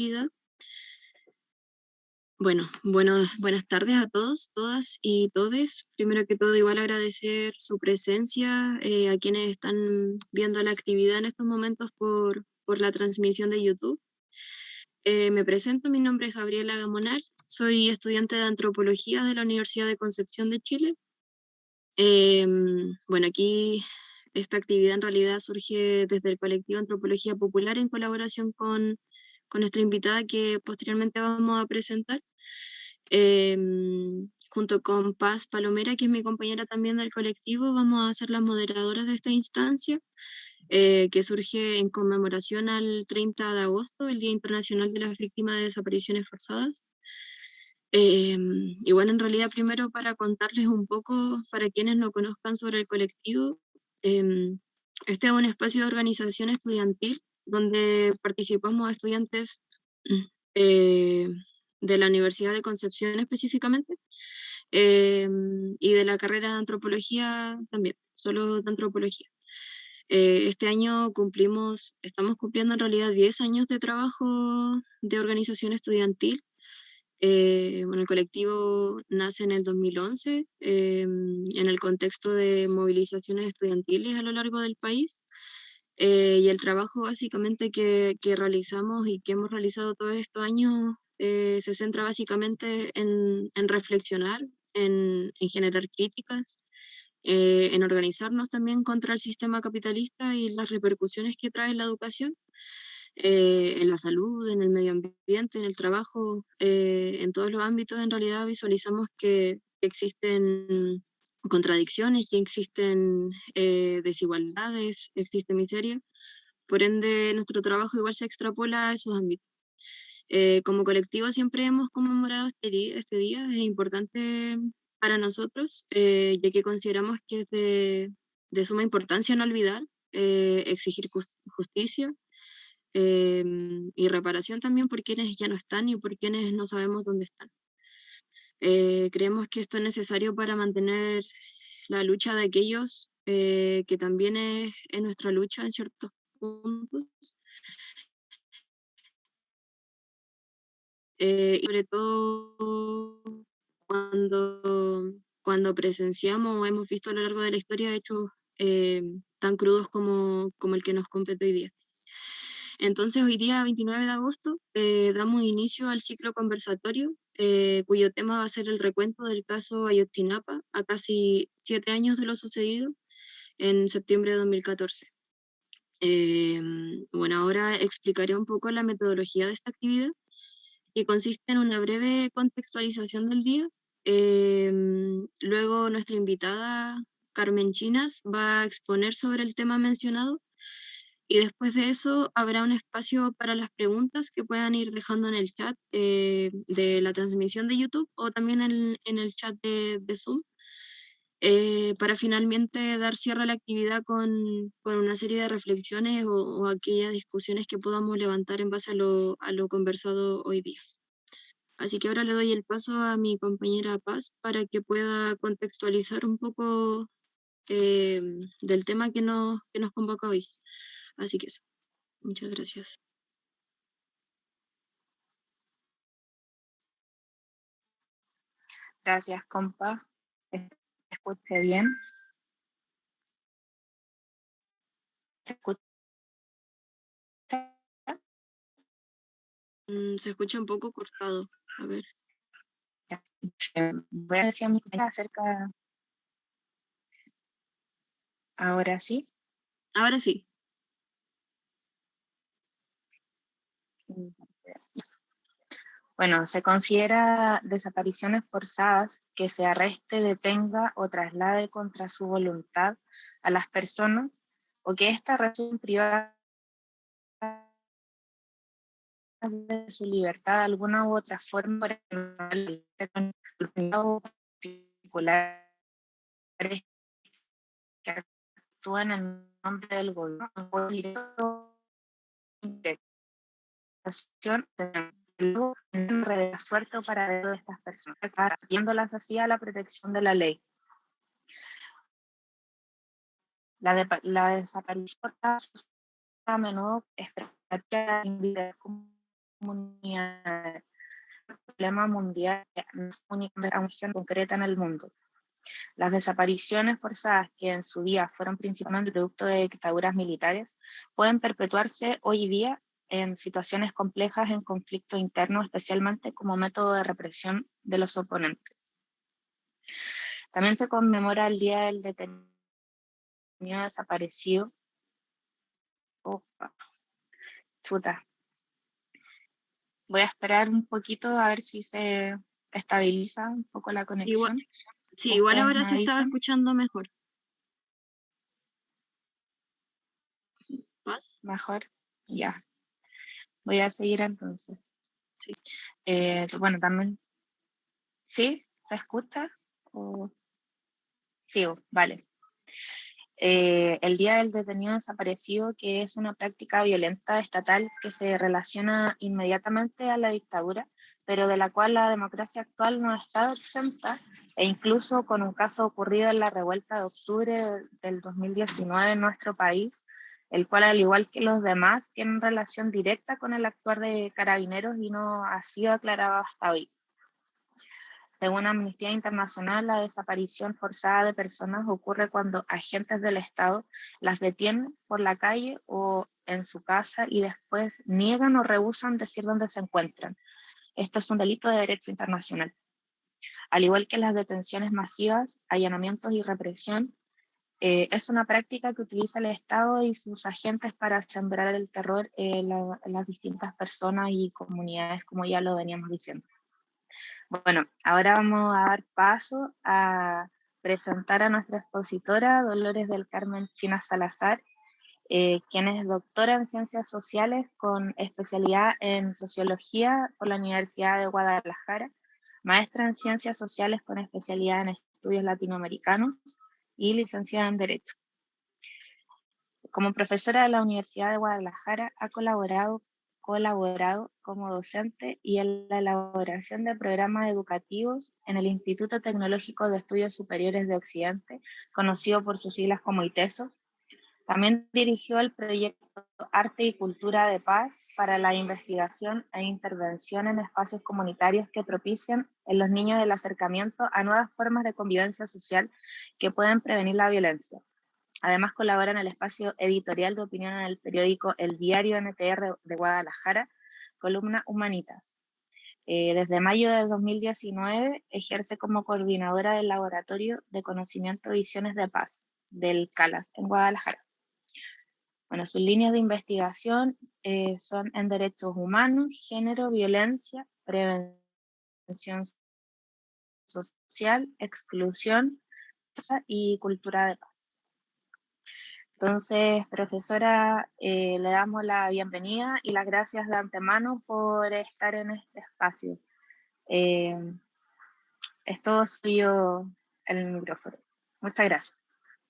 actividad. Buenas tardes a todos, todas y todes. Primero que todo, igual agradecer su presencia a quienes están viendo la actividad en estos momentos por la transmisión de YouTube. Me presento, mi nombre es Gabriela Gamonal, soy estudiante de Antropología de la Universidad de Concepción de Chile. Aquí esta actividad en realidad surge desde el colectivo Antropología Popular en colaboración con nuestra invitada que posteriormente vamos a presentar, junto con Paz Palomera, que es mi compañera también del colectivo. Vamos a ser las moderadoras de esta instancia, que surge en conmemoración al 30 de agosto, el Día Internacional de las Víctimas de Desapariciones Forzadas. En realidad primero para contarles un poco, para quienes no conozcan sobre el colectivo, em, este es un espacio de organización estudiantil donde participamos estudiantes eh, de la Universidad de Concepción específicamente, y de la carrera de antropología también, solo de antropología. Este año estamos cumpliendo en realidad 10 años de trabajo de organización estudiantil. El colectivo nace en el 2011, en el contexto de movilizaciones estudiantiles a lo largo del país, y el trabajo básicamente que realizamos y que hemos realizado todos estos años se centra básicamente en reflexionar, en generar críticas, en organizarnos también contra el sistema capitalista y las repercusiones que trae la educación, en la salud, en el medio ambiente, en el trabajo, en todos los ámbitos. En realidad visualizamos que existen contradicciones, que existen desigualdades, existe miseria. Por ende, nuestro trabajo igual se extrapola a esos ámbitos. Como colectivo siempre hemos conmemorado este día, es importante para nosotros, ya que consideramos que es de suma importancia no olvidar, exigir justicia, y reparación también por quienes ya no están y por quienes no sabemos dónde están. Creemos que esto es necesario para mantener la lucha de aquellos que también es nuestra lucha en ciertos puntos, y sobre todo cuando presenciamos o hemos visto a lo largo de la historia hechos tan crudos como el que nos compete hoy día. Entonces, hoy día, 29 de agosto, damos inicio al ciclo conversatorio, cuyo tema va a ser el recuento del caso Ayotzinapa, a casi 7 años de lo sucedido en septiembre de 2014. Ahora explicaré un poco la metodología de esta actividad, que consiste en una breve contextualización del día. Luego, nuestra invitada, Carmen Chinas, va a exponer sobre el tema mencionado, y después de eso habrá un espacio para las preguntas que puedan ir dejando en el chat de la transmisión de YouTube o también en el chat de Zoom, para finalmente dar cierre a la actividad con una serie de reflexiones o aquellas discusiones que podamos levantar en base a lo conversado hoy día. Así que ahora le doy el paso a mi compañera Paz para que pueda contextualizar un poco del tema que nos convoca hoy. Así que eso. Muchas gracias. Gracias, compa. ¿Escuche bien? ¿Se escucha? Se escucha un poco cortado. A ver. Voy a decir a mi compañera acerca. Ahora sí. Ahora sí. Bueno, se considera desapariciones forzadas que se arreste, detenga o traslade contra su voluntad a las personas o que ésta resulte privada de su libertad de alguna u otra forma particulares que actúan en nombre del gobierno de suerte para ver estas personas, viéndolas así a la protección de la ley. La desaparición a menudo es comunidades. El problema mundial no es único de una región concreta en el mundo. Las desapariciones forzadas, que en su día fueron principalmente producto de dictaduras militares, pueden perpetuarse hoy día en situaciones complejas en conflicto interno, especialmente como método de represión de los oponentes. También se conmemora el Día del Detenido Desaparecido. Opa, chuta. Voy a esperar un poquito a ver si se estabiliza un poco la Igual, conexión. sí, igual Ustedes ahora me se estaba avisan. escuchando mejor. ¿Paz? Mejor. Ya. Voy a seguir entonces. Sí. Bueno, también. ¿Sí? ¿Se escucha? ¿O... Sigo, vale. El Día del Detenido Desaparecido, que es una práctica violenta estatal que se relaciona inmediatamente a la dictadura, pero de la cual la democracia actual no ha estado exenta, e incluso con un caso ocurrido en la revuelta de octubre del 2019 en nuestro país, el cual, al igual que los demás, tiene relación directa con el actuar de Carabineros y no ha sido aclarado hasta hoy. Según Amnistía Internacional, la desaparición forzada de personas ocurre cuando agentes del Estado las detienen por la calle o en su casa y después niegan o rehúsan decir dónde se encuentran. Esto es un delito de derecho internacional. Al igual que las detenciones masivas, allanamientos y represión, es una práctica que utiliza el Estado y sus agentes para sembrar el terror en las distintas personas y comunidades, como ya lo veníamos diciendo. Bueno, ahora vamos a dar paso a presentar a nuestra expositora, Dolores del Carmen China Salazar, quien es doctora en Ciencias Sociales con especialidad en Sociología por la Universidad de Guadalajara, maestra en Ciencias Sociales con especialidad en Estudios Latinoamericanos y licenciada en Derecho. Como profesora de la Universidad de Guadalajara, ha colaborado como docente y en la elaboración de programas educativos en el Instituto Tecnológico de Estudios Superiores de Occidente, conocido por sus siglas como ITESO. También dirigió el proyecto Arte y Cultura de Paz para la investigación e intervención en espacios comunitarios que propician en los niños el acercamiento a nuevas formas de convivencia social que pueden prevenir la violencia. Además colabora en el espacio editorial de opinión en el periódico El Diario NTR de Guadalajara, columna Humanitas. Desde mayo de 2019 ejerce como coordinadora del Laboratorio de Conocimiento y Visiones de Paz del CALAS en Guadalajara. Bueno, sus líneas de investigación son en derechos humanos, género, violencia, prevención social, exclusión y cultura de paz. Entonces, profesora, le damos la bienvenida y las gracias de antemano por estar en este espacio. Es todo suyo el micrófono. Muchas gracias.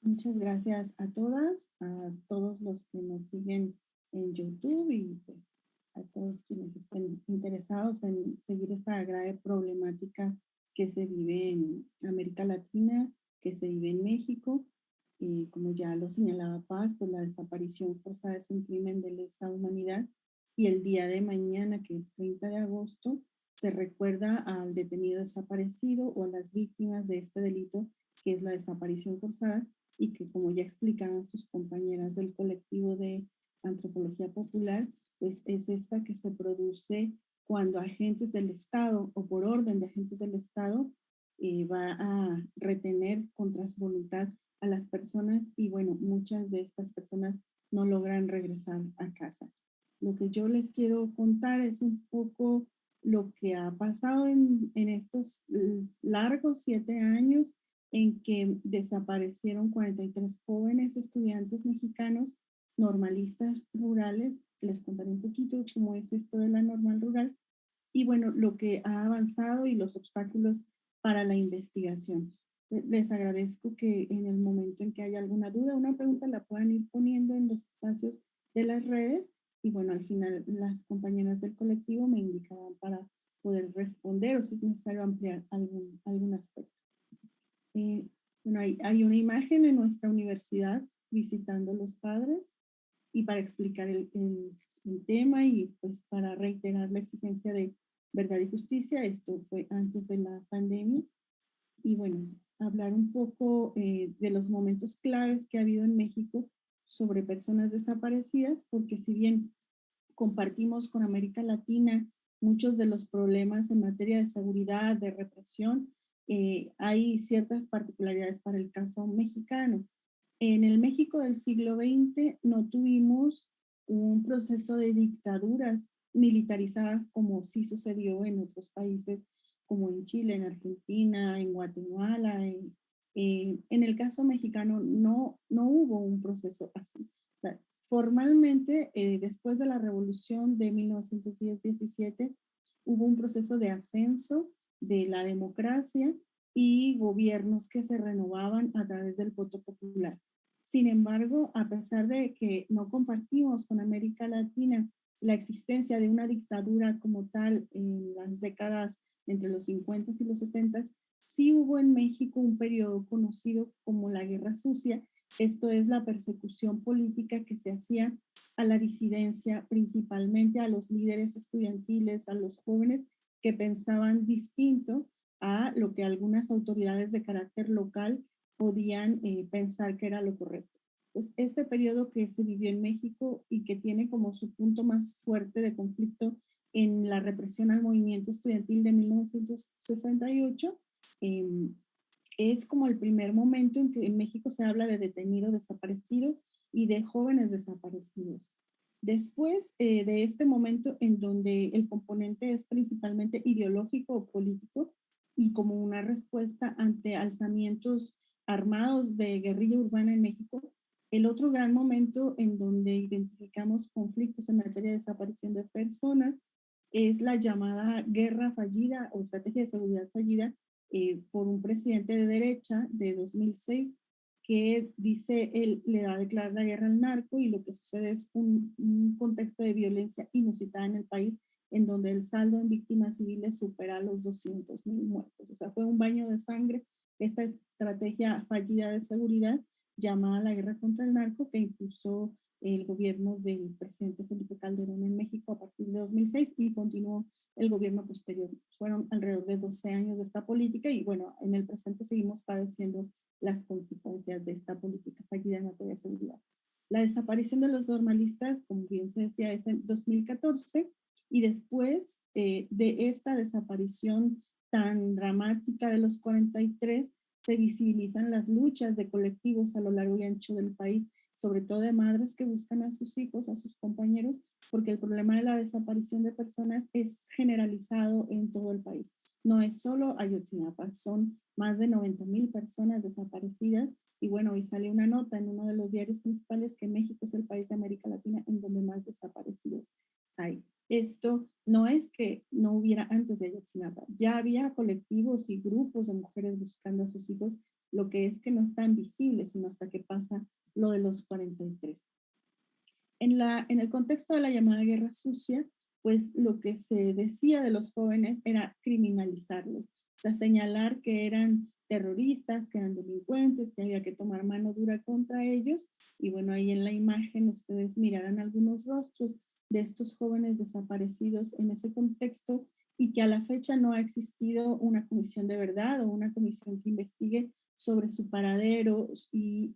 Muchas gracias a todas, a todos los que nos siguen en YouTube y pues a todos quienes estén interesados en seguir esta grave problemática que se vive en América Latina, que se vive en México. Y como ya lo señalaba Paz, pues la desaparición forzada es un crimen de lesa humanidad y el día de mañana, que es 30 de agosto, se recuerda al detenido desaparecido o a las víctimas de este delito, que es la desaparición forzada, y que, como ya explicaban sus compañeras del colectivo de antropología popular, pues es esta que se produce cuando agentes del Estado o por orden de agentes del Estado va a retener contra su voluntad a las personas y bueno, muchas de estas personas no logran regresar a casa. Lo que yo les quiero contar es un poco lo que ha pasado en estos largos 7 años en que desaparecieron 43 jóvenes estudiantes mexicanos normalistas rurales. Les contaré un poquito cómo es esto de la normal rural y bueno, lo que ha avanzado y los obstáculos para la investigación. Les agradezco que en el momento en que haya alguna duda, una pregunta, la puedan ir poniendo en los espacios de las redes y bueno, al final las compañeras del colectivo me indicarán para poder responder o si es necesario ampliar algún aspecto. Bueno, hay una imagen en nuestra universidad visitando los padres y para explicar el tema y pues para reiterar la exigencia de verdad y justicia. Esto fue antes de la pandemia. Y bueno, hablar un poco de los momentos claves que ha habido en México sobre personas desaparecidas, porque si bien compartimos con América Latina muchos de los problemas en materia de seguridad, de represión, hay ciertas particularidades para el caso mexicano. En el México del siglo XX no tuvimos un proceso de dictaduras militarizadas como sí sucedió en otros países como en Chile, en Argentina, en Guatemala. En el caso mexicano no hubo un proceso así. O sea, formalmente, después de la revolución de 1910-17, hubo un proceso de ascenso de la democracia y gobiernos que se renovaban a través del voto popular. Sin embargo, a pesar de que no compartimos con América Latina la existencia de una dictadura como tal en las décadas entre los 50 y los 70, sí hubo en México un periodo conocido como la Guerra Sucia. Esto es la persecución política que se hacía a la disidencia, principalmente a los líderes estudiantiles, a los jóvenes que pensaban distinto a lo que algunas autoridades de carácter local podían pensar que era lo correcto. Pues este periodo que se vivió en México y que tiene como su punto más fuerte de conflicto en la represión al movimiento estudiantil de 1968, es como el primer momento en que en México se habla de detenido, desaparecido y de jóvenes desaparecidos. Después de este momento en donde el componente es principalmente ideológico o político y como una respuesta ante alzamientos armados de guerrilla urbana en México, el otro gran momento en donde identificamos conflictos en materia de desaparición de personas es la llamada guerra fallida o estrategia de seguridad fallida por un presidente de derecha de 2006 que dice él le va a declarar la guerra al narco y lo que sucede es un contexto de violencia inusitada en el país en donde el saldo en víctimas civiles supera los 200,000 muertos. O sea, fue un baño de sangre esta estrategia fallida de seguridad llamada la guerra contra el narco que impulsó el gobierno del presidente Felipe Calderón en México a partir de 2006 y continuó el gobierno posterior. Fueron alrededor de 12 años de esta política y bueno, en el presente seguimos padeciendo las consecuencias de esta política fallida en materia de seguridad. La desaparición de los normalistas, como bien se decía, es en 2014 y después de esta desaparición tan dramática de los 43, se visibilizan las luchas de colectivos a lo largo y ancho del país, sobre todo de madres que buscan a sus hijos, a sus compañeros, porque el problema de la desaparición de personas es generalizado en todo el país. No es solo Ayotzinapa, son más de 90,000 personas desaparecidas y bueno, hoy sale una nota en uno de los diarios principales que México es el país de América Latina en donde más desaparecidos hay. Esto no es que no hubiera antes de Ayotzinapa, ya había colectivos y grupos de mujeres buscando a sus hijos, lo que es que no están visibles, sino hasta que pasa lo de los 43. En el contexto de la llamada guerra sucia, pues lo que se decía de los jóvenes era criminalizarlos, o sea, señalar que eran terroristas, que eran delincuentes, que había que tomar mano dura contra ellos. Y bueno, ahí en la imagen ustedes mirarán algunos rostros de estos jóvenes desaparecidos en ese contexto y que a la fecha no ha existido una comisión de verdad o una comisión que investigue sobre su paradero y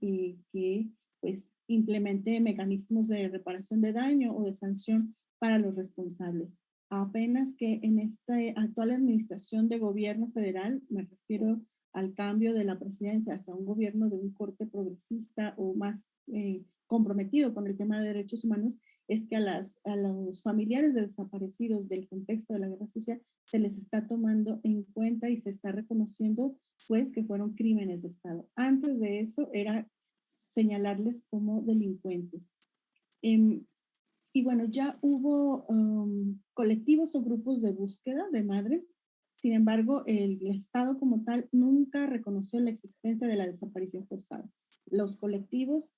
que pues implemente mecanismos de reparación de daño o de sanción para los responsables. Apenas que en esta actual administración de gobierno federal, me refiero al cambio de la presidencia hacia un gobierno de un corte progresista o más comprometido con el tema de derechos humanos, es que a los familiares de desaparecidos del contexto de la guerra sucia se les está tomando en cuenta y se está reconociendo pues que fueron crímenes de Estado. Antes de eso era señalarles como delincuentes. Y bueno, ya hubo colectivos o grupos de búsqueda de madres. Sin embargo, el Estado como tal nunca reconoció la existencia de la desaparición forzada. Los colectivos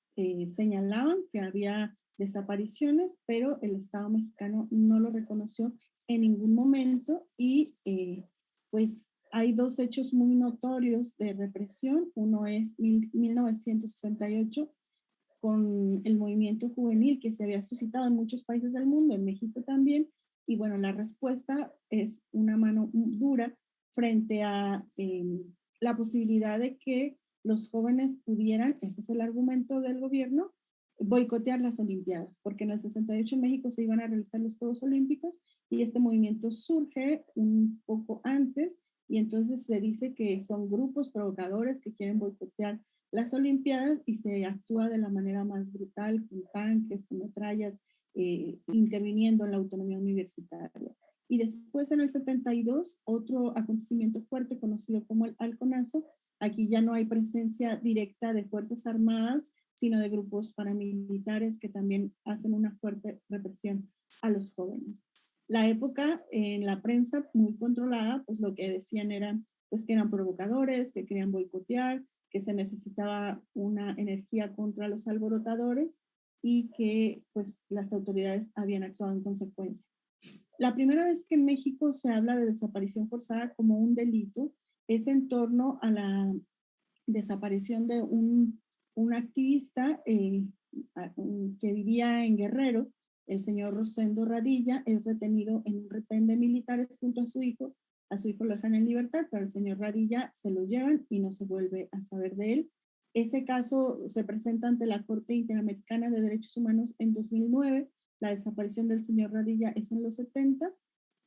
señalaban que había desapariciones, pero el Estado mexicano no lo reconoció en ningún momento y pues hay dos hechos muy notorios de represión. Uno es 1968, con el movimiento juvenil que se había suscitado en muchos países del mundo, en México también, y bueno, la respuesta es una mano dura frente a la posibilidad de que los jóvenes pudieran, ese es el argumento del gobierno, boicotear las Olimpiadas, porque en el 68 en México se iban a realizar los Juegos Olímpicos y este movimiento surge un poco antes y entonces se dice que son grupos provocadores que quieren boicotear las Olimpiadas y se actúa de la manera más brutal, con tanques, con metrallas, interviniendo en la autonomía universitaria. Y después en el 72, otro acontecimiento fuerte conocido como el Halconazo. Aquí ya no hay presencia directa de Fuerzas Armadas, sino de grupos paramilitares que también hacen una fuerte represión a los jóvenes. La época en la prensa muy controlada, pues lo que decían era pues que eran provocadores, que querían boicotear, que se necesitaba una energía contra los alborotadores y que pues las autoridades habían actuado en consecuencia. La primera vez que en México se habla de desaparición forzada como un delito es en torno a la desaparición de un activista que vivía en Guerrero, el señor Rosendo Radilla, es retenido en un retén de militares junto a su hijo lo dejan en libertad, pero el señor Radilla se lo llevan y no se vuelve a saber de él. Ese caso se presenta ante la Corte Interamericana de Derechos Humanos en 2009, la desaparición del señor Radilla es en los 70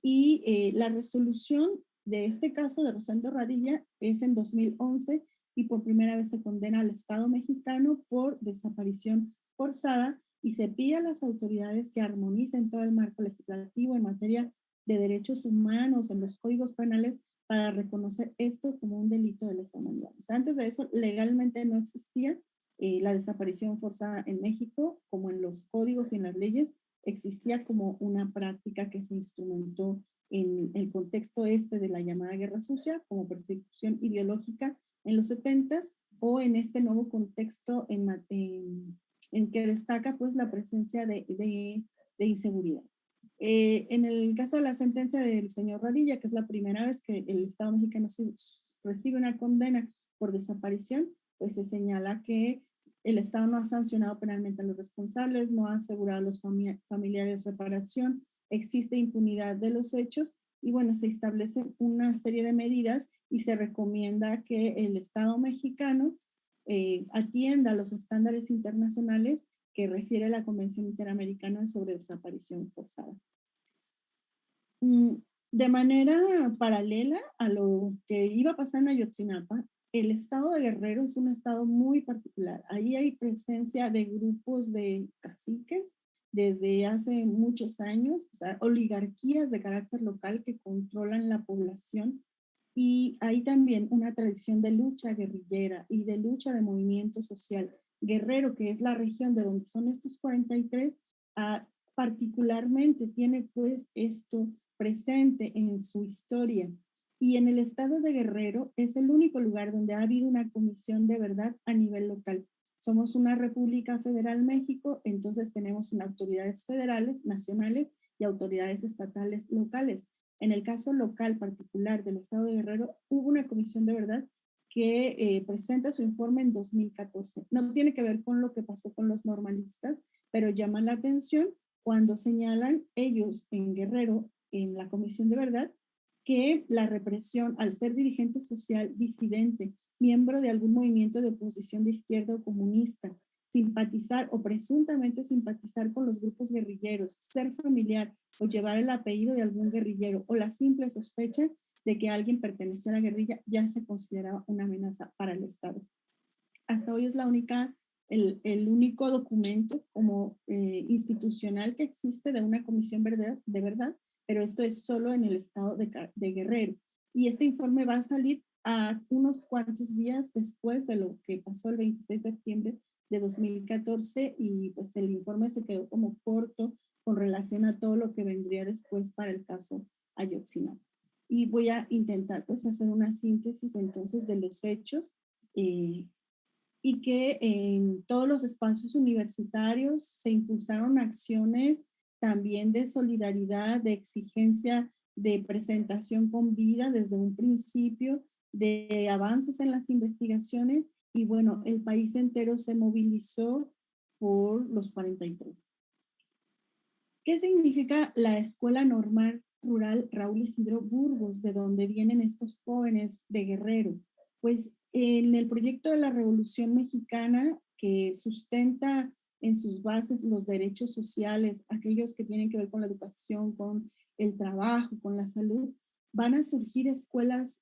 y la resolución de este caso de Rosendo Radilla es en 2011 y por primera vez se condena al Estado mexicano por desaparición forzada y se pide a las autoridades que armonicen todo el marco legislativo en materia de derechos humanos, en los códigos penales, para reconocer esto como un delito de lesa humanidad. O sea, antes de eso, legalmente no existía la desaparición forzada en México, como en los códigos y en las leyes, existía como una práctica que se instrumentó en el contexto de la llamada Guerra Sucia, como persecución ideológica en los 70s, o en este nuevo contexto en que destaca pues la presencia de inseguridad. En el caso de la sentencia del señor Radilla, que es la primera vez que el Estado mexicano recibe una condena por desaparición, pues se señala que el Estado no ha sancionado penalmente a los responsables, no ha asegurado a los familiares reparación, existe impunidad de los hechos y bueno, se establece una serie de medidas y se recomienda que el Estado mexicano atienda los estándares internacionales que refiere la Convención Interamericana sobre Desaparición Forzada. De manera paralela a lo que iba a pasar en Ayotzinapa, el estado de Guerrero es un estado muy particular. Ahí hay presencia de grupos de caciques desde hace muchos años, o sea, oligarquías de carácter local que controlan la población. Y hay también una tradición de lucha guerrillera y de lucha de movimiento social. Guerrero, que es la región de donde son estos 43, particularmente tiene pues esto presente en su historia. Y en el estado de Guerrero es el único lugar donde ha habido una comisión de verdad a nivel local. Somos una República Federal México, entonces tenemos autoridades federales, nacionales y autoridades estatales locales. En el caso local particular del estado de Guerrero, hubo una comisión de verdad que presenta su informe en 2014. No tiene que ver con lo que pasó con los normalistas, pero llama la atención cuando señalan ellos en Guerrero, en la comisión de verdad, que la represión al ser dirigente social disidente, miembro de algún movimiento de oposición de izquierda o comunista, simpatizar o presuntamente simpatizar con los grupos guerrilleros, ser familiar o llevar el apellido de algún guerrillero o la simple sospecha de que alguien pertenece a la guerrilla ya se consideraba una amenaza para el Estado. Hasta hoy es el único documento como institucional que existe de una comisión de verdad, pero esto es solo en el estado de Guerrero. Y este informe va a salir a unos cuantos días después de lo que pasó el 26 de septiembre de 2014 y pues el informe se quedó como corto con relación a todo lo que vendría después para el caso Ayotzinapa. Y voy a intentar pues hacer una síntesis entonces de los hechos y que en todos los espacios universitarios se impulsaron acciones también de solidaridad, de exigencia, de presentación con vida desde un principio, de avances en las investigaciones y bueno, el país entero se movilizó por los 43. ¿Qué significa la Escuela Normal Rural Raúl Isidro Burgos, de donde vienen estos jóvenes de Guerrero? Pues en el proyecto de la Revolución Mexicana, que sustenta en sus bases los derechos sociales, aquellos que tienen que ver con la educación, con el trabajo, con la salud, van a surgir escuelas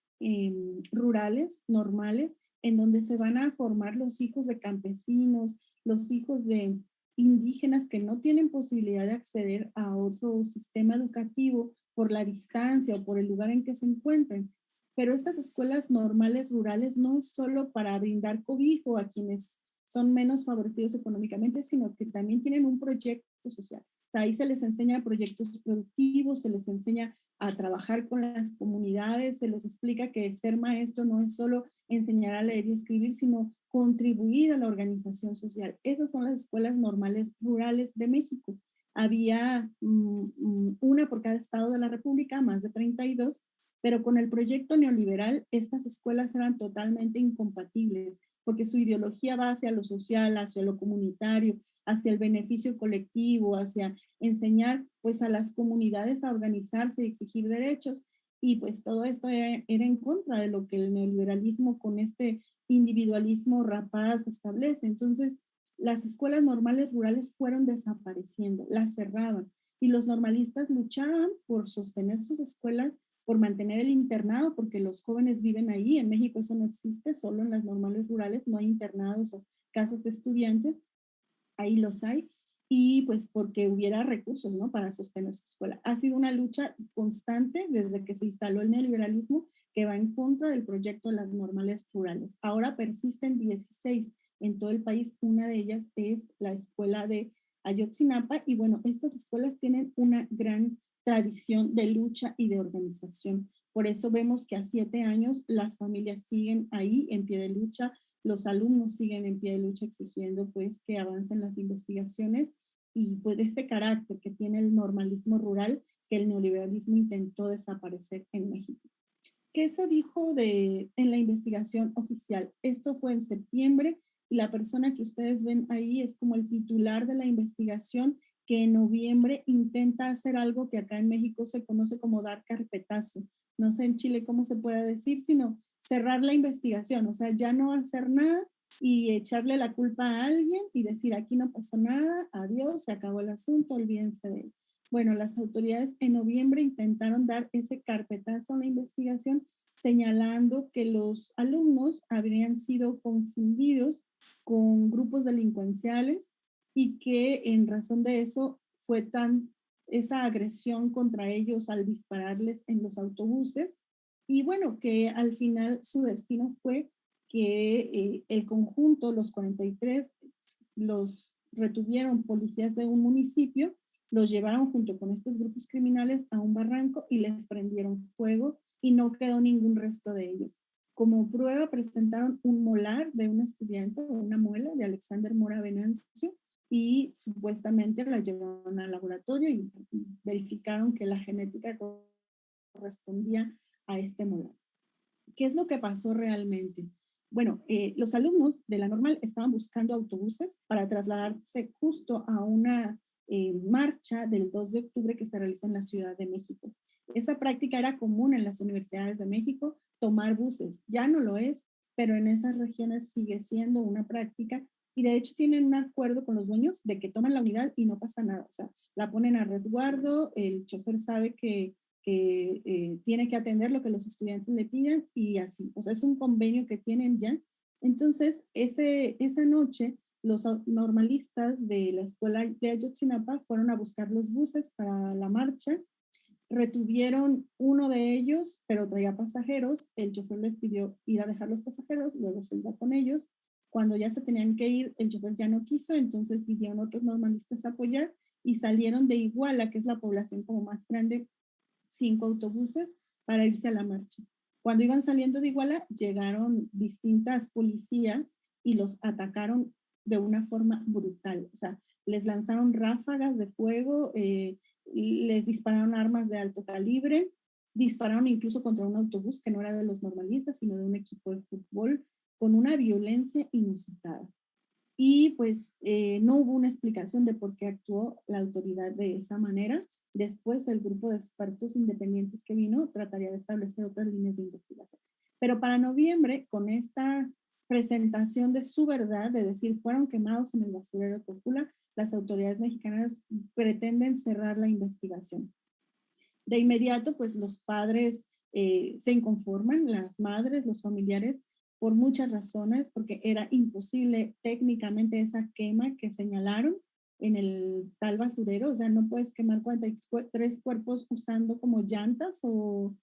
rurales, normales, en donde se van a formar los hijos de campesinos, los hijos de indígenas que no tienen posibilidad de acceder a otro sistema educativo por la distancia o por el lugar en que se encuentren. Pero estas escuelas normales rurales no es solo para brindar cobijo a quienes son menos favorecidos económicamente, sino que también tienen un proyecto social. O sea, ahí se les enseña proyectos productivos, se les enseña a trabajar con las comunidades, se les explica que ser maestro no es solo enseñar a leer y escribir, sino contribuir a la organización social. Esas son las escuelas normales rurales de México. Había una por cada estado de la República, más de 32, pero con el proyecto neoliberal estas escuelas eran totalmente incompatibles, porque su ideología va hacia lo social, hacia lo comunitario, hacia el beneficio colectivo, hacia enseñar pues a las comunidades a organizarse y exigir derechos, y pues todo esto era en contra de lo que el neoliberalismo con este individualismo rapaz establece. Entonces, las escuelas normales rurales fueron desapareciendo, las cerraban, y los normalistas luchaban por sostener sus escuelas, por mantener el internado, porque los jóvenes viven ahí. En México eso no existe, solo en las normales rurales no hay internados o casas de estudiantes, ahí los hay, y pues porque hubiera recursos, ¿no?, para sostener su escuela. Ha sido una lucha constante desde que se instaló el neoliberalismo, que va en contra del proyecto de las normales rurales. Ahora persisten 16 en todo el país, una de ellas es la escuela de Ayotzinapa, y bueno, estas escuelas tienen una gran tradición de lucha y de organización. Por eso vemos que a 7 años las familias siguen ahí en pie de lucha, los alumnos siguen en pie de lucha exigiendo pues que avancen las investigaciones, y pues este carácter que tiene el normalismo rural que el neoliberalismo intentó desaparecer en México. ¿Qué se dijo en la investigación oficial? Esto fue en septiembre, y la persona que ustedes ven ahí es como el titular de la investigación, que en noviembre intenta hacer algo que acá en México se conoce como dar carpetazo. No sé en Chile cómo se puede decir, sino cerrar la investigación, o sea, ya no hacer nada y echarle la culpa a alguien y decir aquí no pasó nada, adiós, se acabó el asunto, olvídense de él. Bueno, las autoridades en noviembre intentaron dar ese carpetazo a la investigación, señalando que los alumnos habrían sido confundidos con grupos delincuenciales, y que en razón de eso fue esa agresión contra ellos al dispararles en los autobuses, y bueno, que al final su destino fue que el conjunto, los 43, los retuvieron policías de un municipio, los llevaron junto con estos grupos criminales a un barranco y les prendieron fuego, y no quedó ningún resto de ellos. Como prueba presentaron un molar de un estudiante, una muela de Alexander Mora Venancio, y supuestamente la llevaron al laboratorio y verificaron que la genética correspondía a este molar. ¿Qué es lo que pasó realmente? Bueno, los alumnos de la normal estaban buscando autobuses para trasladarse justo a una marcha del 2 de octubre que se realiza en la Ciudad de México. Esa práctica era común en las universidades de México, tomar buses. Ya no lo es, pero en esas regiones sigue siendo una práctica, y de hecho tienen un acuerdo con los dueños de que toman la unidad y no pasa nada. O sea, la ponen a resguardo, el chofer sabe que tiene que atender lo que los estudiantes le pidan, y así. O sea, es un convenio que tienen ya. Entonces, esa noche, los normalistas de la escuela de Ayotzinapa fueron a buscar los buses para la marcha, retuvieron uno de ellos, pero traía pasajeros. El chofer les pidió ir a dejar los pasajeros, luego se iba con ellos. Cuando ya se tenían que ir, el chofer ya no quiso, entonces vinieron otros normalistas a apoyar y salieron de Iguala, que es la población como más grande, 5 autobuses para irse a la marcha. Cuando iban saliendo de Iguala, llegaron distintas policías y los atacaron de una forma brutal. O sea, les lanzaron ráfagas de fuego, les dispararon armas de alto calibre, dispararon incluso contra un autobús que no era de los normalistas, sino de un equipo de fútbol, con una violencia inusitada. y pues no hubo una explicación de por qué actuó la autoridad de esa manera. Después el grupo de expertos independientes que vino trataría de establecer otras líneas de investigación. Pero para noviembre, con esta presentación de su verdad, de decir fueron quemados en el basurero de Cocula, las autoridades mexicanas pretenden cerrar la investigación. De inmediato, pues los padres se inconforman, las madres, los familiares, por muchas razones, porque era imposible técnicamente esa quema que señalaron en el tal basurero, o sea, no puedes quemar 43 cuerpos usando como llantas o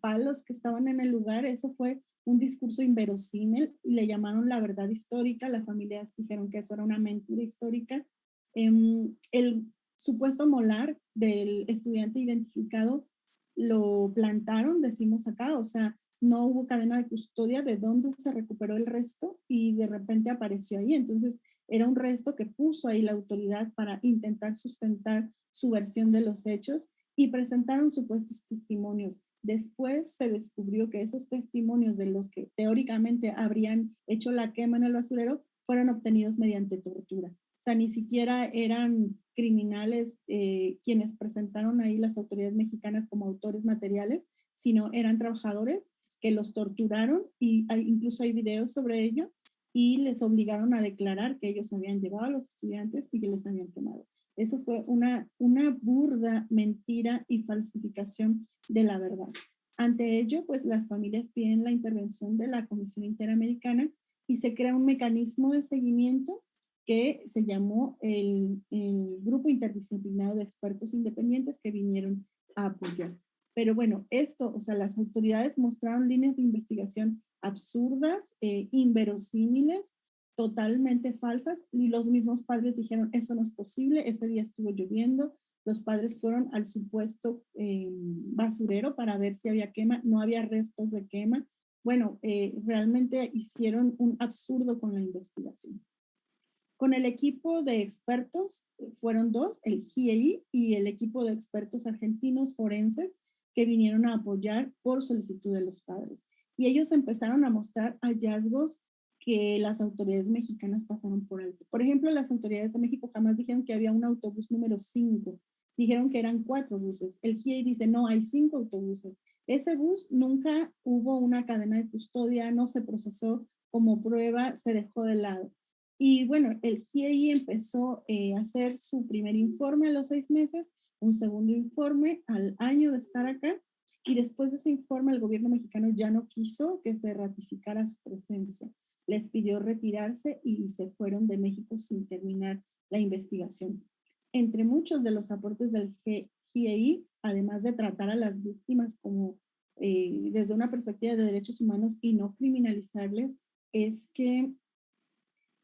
palos que estaban en el lugar. Eso fue un discurso inverosímil y le llamaron la verdad histórica. Las familias dijeron que eso era una mentira histórica. El supuesto molar del estudiante identificado lo plantaron, decimos acá, o sea, no hubo cadena de custodia de dónde se recuperó el resto y de repente apareció ahí. Entonces, era un resto que puso ahí la autoridad para intentar sustentar su versión de los hechos y presentaron supuestos testimonios. Después se descubrió que esos testimonios de los que teóricamente habrían hecho la quema en el basurero fueron obtenidos mediante tortura. O sea, ni siquiera eran criminales quienes presentaron ahí las autoridades mexicanas como autores materiales, sino eran trabajadores que los torturaron y incluso hay videos sobre ello y les obligaron a declarar que ellos habían llevado a los estudiantes y que les habían quemado. Eso fue una burda mentira y falsificación de la verdad. Ante ello, pues las familias piden la intervención de la Comisión Interamericana y se crea un mecanismo de seguimiento que se llamó el Grupo Interdisciplinario de Expertos Independientes que vinieron a apoyar. Pero bueno, esto, o sea, las autoridades mostraron líneas de investigación absurdas, inverosímiles, totalmente falsas, y los mismos padres dijeron, eso no es posible, ese día estuvo lloviendo, los padres fueron al supuesto basurero para ver si había quema, no había restos de quema. Bueno, realmente hicieron un absurdo con la investigación. Con el equipo de expertos, fueron dos, el GIEI y el equipo de expertos argentinos forenses que vinieron a apoyar por solicitud de los padres. Y ellos empezaron a mostrar hallazgos que las autoridades mexicanas pasaron por alto. Por ejemplo, las autoridades de México jamás dijeron que había un autobús número 5, dijeron que eran 4 buses. El GIEI dice, no, hay 5 autobuses. Ese bus nunca hubo una cadena de custodia, no se procesó como prueba, se dejó de lado. Y bueno, el GIEI empezó a hacer su primer informe a los 6 meses, un segundo informe al año de estar acá, y después de ese informe el gobierno mexicano ya no quiso que se ratificara su presencia. Les pidió retirarse y se fueron de México sin terminar la investigación. Entre muchos de los aportes del GIEI, además de tratar a las víctimas como desde una perspectiva de derechos humanos y no criminalizarles, es que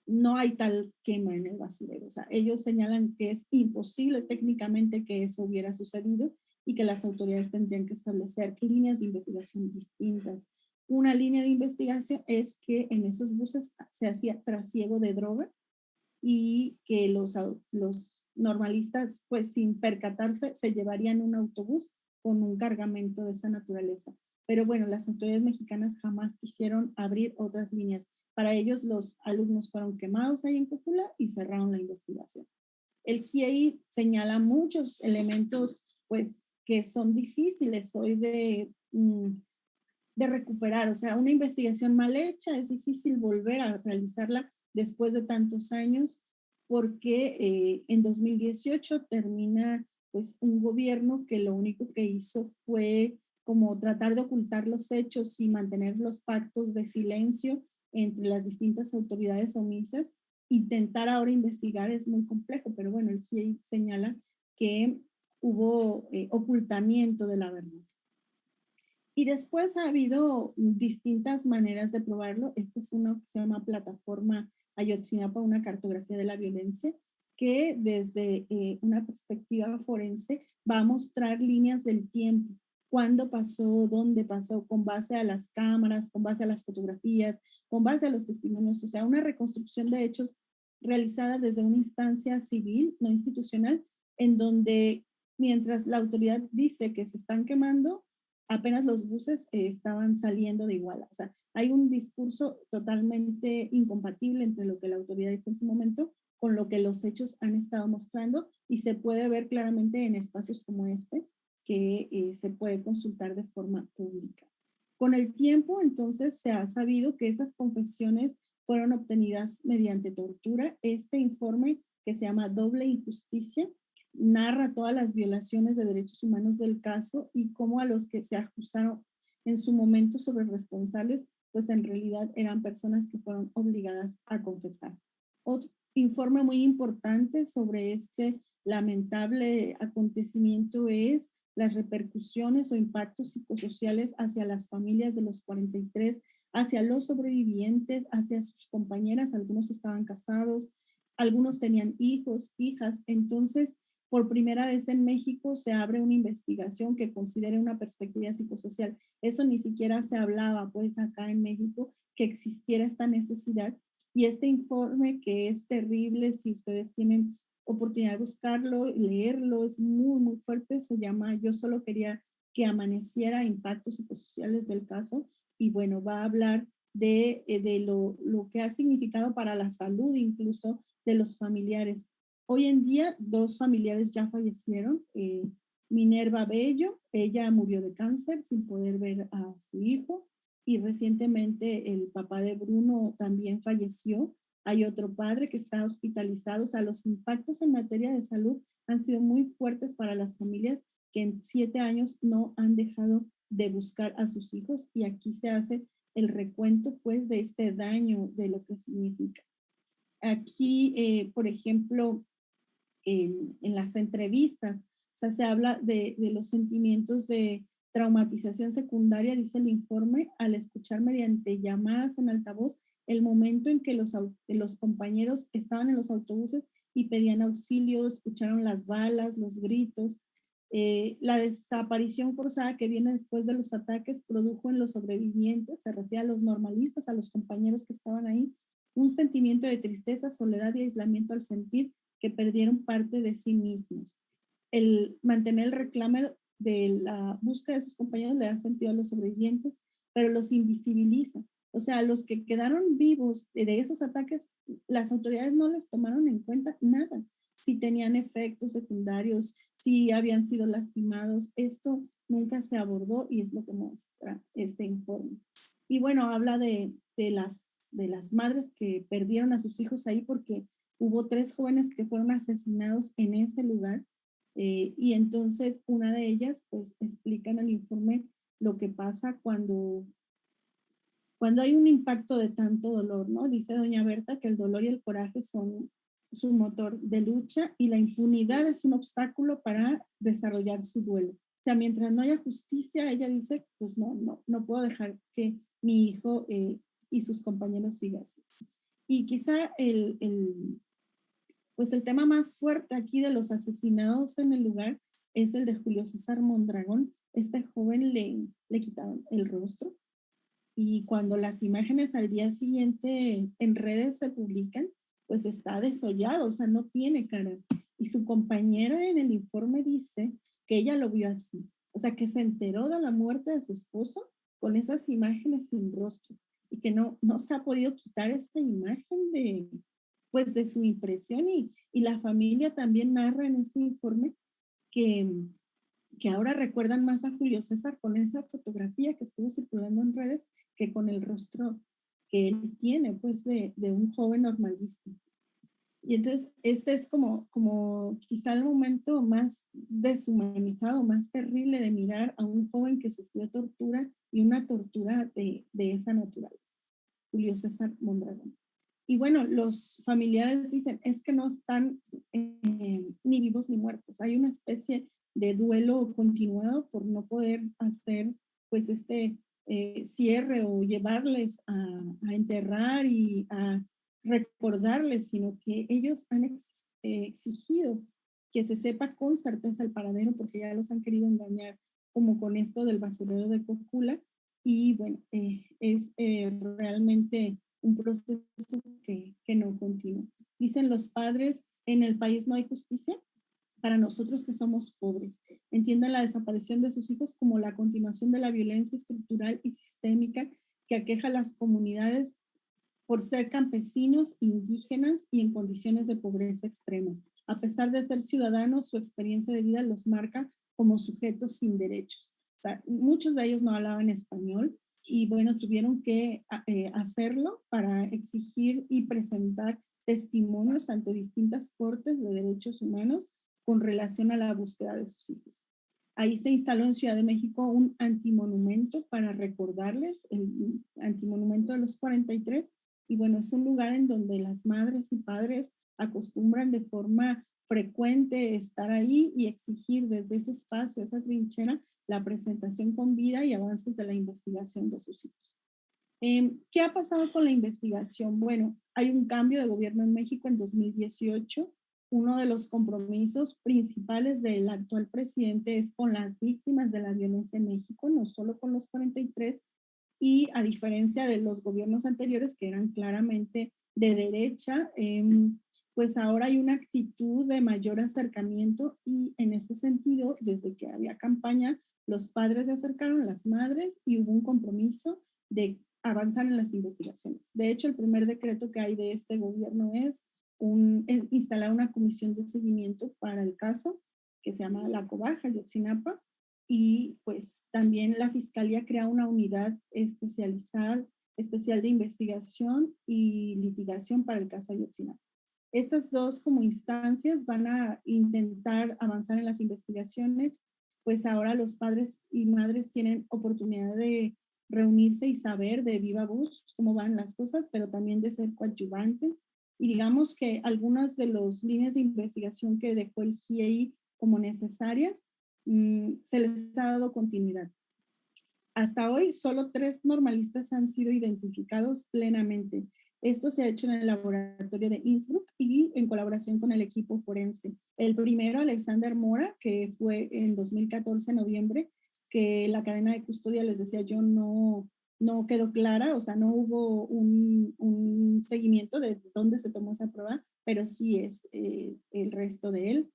no hay tal quema en el basurero. O sea, ellos señalan que es imposible técnicamente que eso hubiera sucedido y que las autoridades tendrían que establecer líneas de investigación distintas. Una línea de investigación es que en esos buses se hacía trasiego de droga y que los normalistas, pues sin percatarse, se llevarían un autobús con un cargamento de esa naturaleza. Pero bueno, las autoridades mexicanas jamás quisieron abrir otras líneas. Para ellos los alumnos fueron quemados ahí en Cúpula y cerraron la investigación. El GIEI señala muchos elementos pues que son difíciles hoy de recuperar. O sea, una investigación mal hecha es difícil volver a realizarla después de tantos años porque en 2018 termina pues un gobierno que lo único que hizo fue como tratar de ocultar los hechos y mantener los pactos de silencio entre las distintas autoridades omisas. Intentar ahora investigar es muy complejo, pero bueno, el GIEI señala que hubo ocultamiento de la verdad. Y después ha habido distintas maneras de probarlo. Esta es una que se llama Plataforma Ayotzinapa, una cartografía de la violencia, que desde una perspectiva forense va a mostrar líneas del tiempo, cuándo pasó, dónde pasó, con base a las cámaras, con base a las fotografías, con base a los testimonios, o sea, una reconstrucción de hechos realizada desde una instancia civil, no institucional, en donde mientras la autoridad dice que se están quemando, apenas los buses estaban saliendo de Iguala. O sea, hay un discurso totalmente incompatible entre lo que la autoridad dijo en su momento con lo que los hechos han estado mostrando, y se puede ver claramente en espacios como este, que se puede consultar de forma pública. Con el tiempo, entonces, se ha sabido que esas confesiones fueron obtenidas mediante tortura. Este informe, que se llama Doble Injusticia, narra todas las violaciones de derechos humanos del caso y cómo a los que se acusaron en su momento sobre responsables, pues en realidad eran personas que fueron obligadas a confesar. Otro informe muy importante sobre este lamentable acontecimiento es las repercusiones o impactos psicosociales hacia las familias de los 43, hacia los sobrevivientes, hacia sus compañeras. Algunos estaban casados, algunos tenían hijos, hijas. Entonces, por primera vez en México se abre una investigación que considere una perspectiva psicosocial. Eso ni siquiera se hablaba, pues, acá en México, que existiera esta necesidad. Y este informe, que es terrible, si ustedes tienen oportunidad de buscarlo, leerlo, es muy, muy fuerte, se llama Yo solo quería que amaneciera, impactos psicosociales del caso, y bueno, va a hablar de lo que ha significado para la salud incluso de los familiares. Hoy en día, 2 familiares ya fallecieron. Minerva Bello, ella murió de cáncer sin poder ver a su hijo, y recientemente el papá de Bruno también falleció. Hay otro padre que está hospitalizado. O sea, los impactos en materia de salud han sido muy fuertes para las familias que en 7 años no han dejado de buscar a sus hijos, y aquí se hace el recuento, pues, de este daño, de lo que significa. Aquí, por ejemplo, en las entrevistas, o sea, se habla de los sentimientos de traumatización secundaria, dice el informe, al escuchar mediante llamadas en altavoz el momento en que los compañeros estaban en los autobuses y pedían auxilio, escucharon las balas, los gritos. La desaparición forzada que viene después de los ataques produjo en los sobrevivientes, se refiere a los normalistas, a los compañeros que estaban ahí, un sentimiento de tristeza, soledad y aislamiento al sentir que perdieron parte de sí mismos. El mantener el reclamo de la búsqueda de sus compañeros le da sentido a los sobrevivientes, pero los invisibiliza. O sea, los que quedaron vivos de esos ataques, las autoridades no les tomaron en cuenta nada. Si tenían efectos secundarios, si habían sido lastimados, esto nunca se abordó, y es lo que muestra este informe. Y bueno, habla de las madres que perdieron a sus hijos ahí, porque hubo 3 jóvenes que fueron asesinados en ese lugar, y entonces una de ellas pues explica en el informe lo que pasa cuando hay un impacto de tanto dolor, ¿no? Dice doña Berta que el dolor y el coraje son su motor de lucha, y la impunidad es un obstáculo para desarrollar su duelo. O sea, mientras no haya justicia, ella dice, pues no puedo dejar que mi hijo y sus compañeros sigan así. Y quizá pues el tema más fuerte aquí de los asesinados en el lugar es el de Julio César Mondragón. Este joven le quitaron el rostro, y cuando las imágenes al día siguiente en redes se publican, pues está desollado, o sea, no tiene cara. Y su compañera en el informe dice que ella lo vio así, o sea, que se enteró de la muerte de su esposo con esas imágenes sin rostro, y que no se ha podido quitar esta imagen pues de su impresión. Y la familia también narra en este informe que ahora recuerdan más a Julio César con esa fotografía que estuvo circulando en redes que con el rostro que él tiene, pues, de un joven normalista. Y entonces este es como quizá el momento más deshumanizado, más terrible de mirar a un joven que sufrió tortura, y una tortura de esa naturaleza. Julio César Mondragón. Y bueno, los familiares dicen, es que no están ni vivos ni muertos. Hay una especie de duelo continuado por no poder hacer pues este cierre, o llevarles a enterrar y a recordarles, sino que ellos han exigido que se sepa con certeza el paradero, porque ya los han querido engañar, como con esto del basurero de Cocula. Y bueno, es realmente un proceso que no continúa. Dicen los padres, en el país no hay justicia. para nosotros que somos pobres. Entiendan la desaparición de sus hijos como la continuación de la violencia estructural y sistémica que aqueja a las comunidades por ser campesinos, indígenas y en condiciones de pobreza extrema. A pesar de ser ciudadanos, su experiencia de vida los marca como sujetos sin derechos. O sea, muchos de ellos no hablaban español y bueno, tuvieron que hacerlo para exigir y presentar testimonios ante distintas cortes de derechos humanos con relación a la búsqueda de sus hijos. Ahí se instaló en Ciudad de México un antimonumento para recordarles, el antimonumento de los 43, y bueno, es un lugar en donde las madres y padres acostumbran de forma frecuente estar ahí y exigir desde ese espacio, esa trinchera, la presentación con vida y avances de la investigación de sus hijos. ¿Qué ha pasado con la investigación? Bueno, hay un cambio de gobierno en México en 2018. Uno de los compromisos principales del actual presidente es con las víctimas de la violencia en México, no solo con los 43, y a diferencia de los gobiernos anteriores que eran claramente de derecha, pues ahora hay una actitud de mayor acercamiento y en ese sentido, desde que había campaña, los padres se acercaron, las madres, y hubo un compromiso de avanzar en las investigaciones. De hecho, el primer decreto que hay de este gobierno es instalar una comisión de seguimiento para el caso que se llama La Cobaja, Ayotzinapa, y pues también la Fiscalía crea una unidad especial de investigación y litigación para el caso Ayotzinapa. Estas dos como instancias van a intentar avanzar en las investigaciones, pues ahora los padres y madres tienen oportunidad de reunirse y saber de viva voz cómo van las cosas, pero también de ser coadyuvantes. Y digamos que algunas de las líneas de investigación que dejó el GIEI como necesarias, se les ha dado continuidad. Hasta hoy, solo 3 normalistas han sido identificados plenamente. Esto se ha hecho en el laboratorio de Innsbruck y en colaboración con el equipo forense. El primero, Alexander Mora, que fue en 2014, noviembre, que la cadena de custodia, les decía yo, no quedó clara, o sea, no hubo un seguimiento de dónde se tomó esa prueba, pero sí es el resto de él.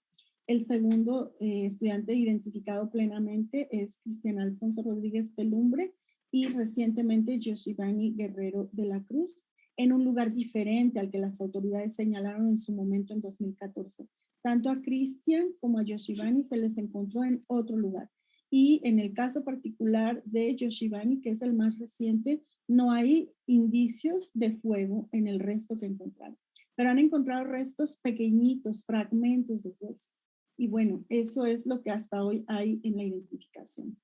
El segundo estudiante identificado plenamente es Cristian Alfonso Rodríguez Telumbre y recientemente Yoshivani Guerrero de la Cruz, en un lugar diferente al que las autoridades señalaron en su momento en 2014. Tanto a Cristian como a Yoshivani se les encontró en otro lugar. Y en el caso particular de Yoshivani, que es el más reciente, no hay indicios de fuego en el resto que encontraron, pero han encontrado restos pequeñitos, fragmentos de hueso. Y bueno, eso es lo que hasta hoy hay en la identificación.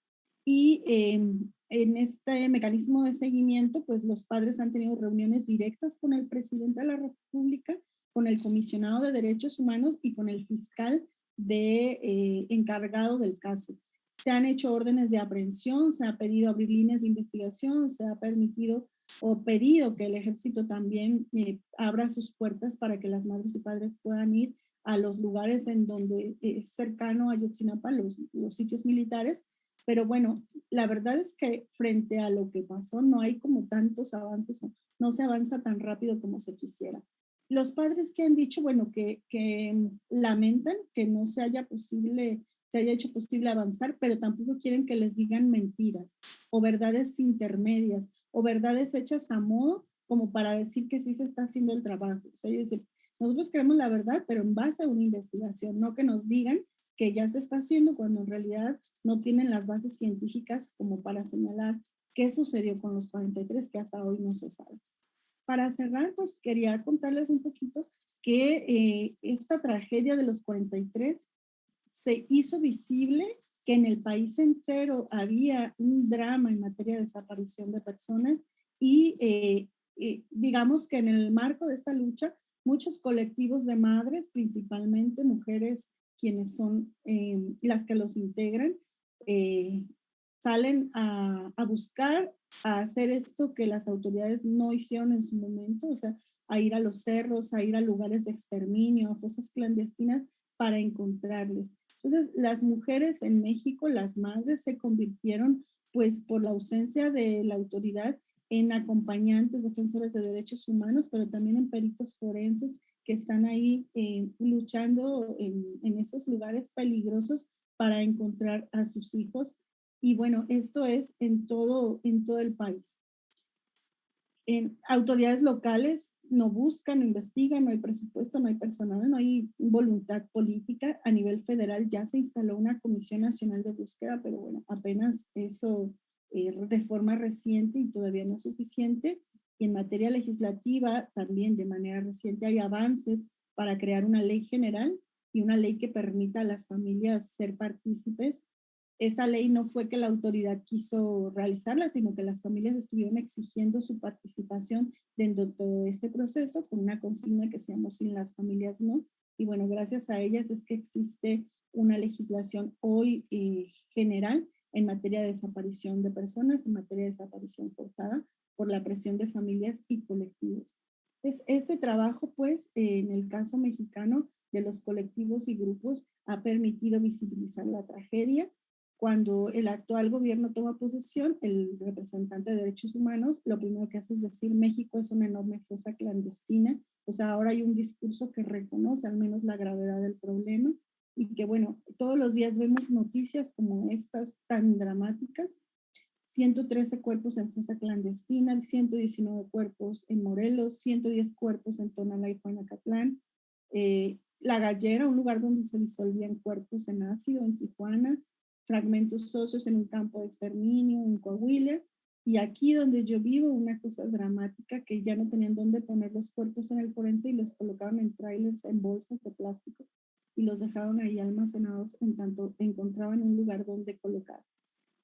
Y en este mecanismo de seguimiento, pues los padres han tenido reuniones directas con el presidente de la República, con el comisionado de derechos humanos y con el fiscal encargado del caso. Se han hecho órdenes de aprehensión, se ha pedido abrir líneas de investigación, se ha permitido o pedido que el ejército también abra sus puertas para que las madres y padres puedan ir a los lugares en donde es cercano a Ayotzinapa, los sitios militares. Pero bueno, la verdad es que frente a lo que pasó no hay como tantos avances, no se avanza tan rápido como se quisiera. Los padres que han dicho, bueno, que lamentan que no se haya hecho posible avanzar, pero tampoco quieren que les digan mentiras o verdades intermedias o verdades hechas a modo como para decir que sí se está haciendo el trabajo. O sea, ellos dicen, nosotros queremos la verdad, pero en base a una investigación, no que nos digan que ya se está haciendo cuando en realidad no tienen las bases científicas como para señalar qué sucedió con los 43, que hasta hoy no se sabe. Para cerrar, pues quería contarles un poquito que esta tragedia de los 43 se hizo visible, que en el país entero había un drama en materia de desaparición de personas y digamos que en el marco de esta lucha, muchos colectivos de madres, principalmente mujeres quienes son las que los integran, salen a buscar, a hacer esto que las autoridades no hicieron en su momento, o sea, a ir a los cerros, a ir a lugares de exterminio, a fosas clandestinas para encontrarles. Entonces, las mujeres en México, las madres, se convirtieron, pues, por la ausencia de la autoridad, en acompañantes, defensores de derechos humanos, pero también en peritos forenses que están ahí luchando en esos lugares peligrosos para encontrar a sus hijos. Y bueno, esto es en todo el país. En autoridades locales no buscan, no investigan, no hay presupuesto, no hay personal, no hay voluntad política. A nivel federal ya se instaló una Comisión Nacional de Búsqueda, pero bueno, apenas eso de forma reciente y todavía no es suficiente. Y en materia legislativa también de manera reciente hay avances para crear una ley general y una ley que permita a las familias ser partícipes. Esta ley no fue que la autoridad quiso realizarla, sino que las familias estuvieron exigiendo su participación dentro de todo este proceso con una consigna que se llamó Sin las familias no. Y bueno, gracias a ellas es que existe una legislación hoy general en materia de desaparición de personas, en materia de desaparición forzada por la presión de familias y colectivos. Entonces, este trabajo, pues, en el caso mexicano de los colectivos y grupos ha permitido visibilizar la tragedia. Cuando el actual gobierno toma posesión, el representante de derechos humanos, lo primero que hace es decir, México es una enorme fosa clandestina. O sea, ahora hay un discurso que reconoce al menos la gravedad del problema y que, bueno, todos los días vemos noticias como estas tan dramáticas. 113 cuerpos en fosa clandestina, 119 cuerpos en Morelos, 110 cuerpos en Tonalá y Juanacatlán. La Gallera, un lugar donde se disolvían cuerpos en ácido en Tijuana, fragmentos óseos en un campo de exterminio en Coahuila, y aquí donde yo vivo, una cosa dramática que ya no tenían dónde poner los cuerpos en el forense y los colocaron en trailers, en bolsas de plástico, y los dejaron ahí almacenados en tanto encontraban un lugar donde colocar.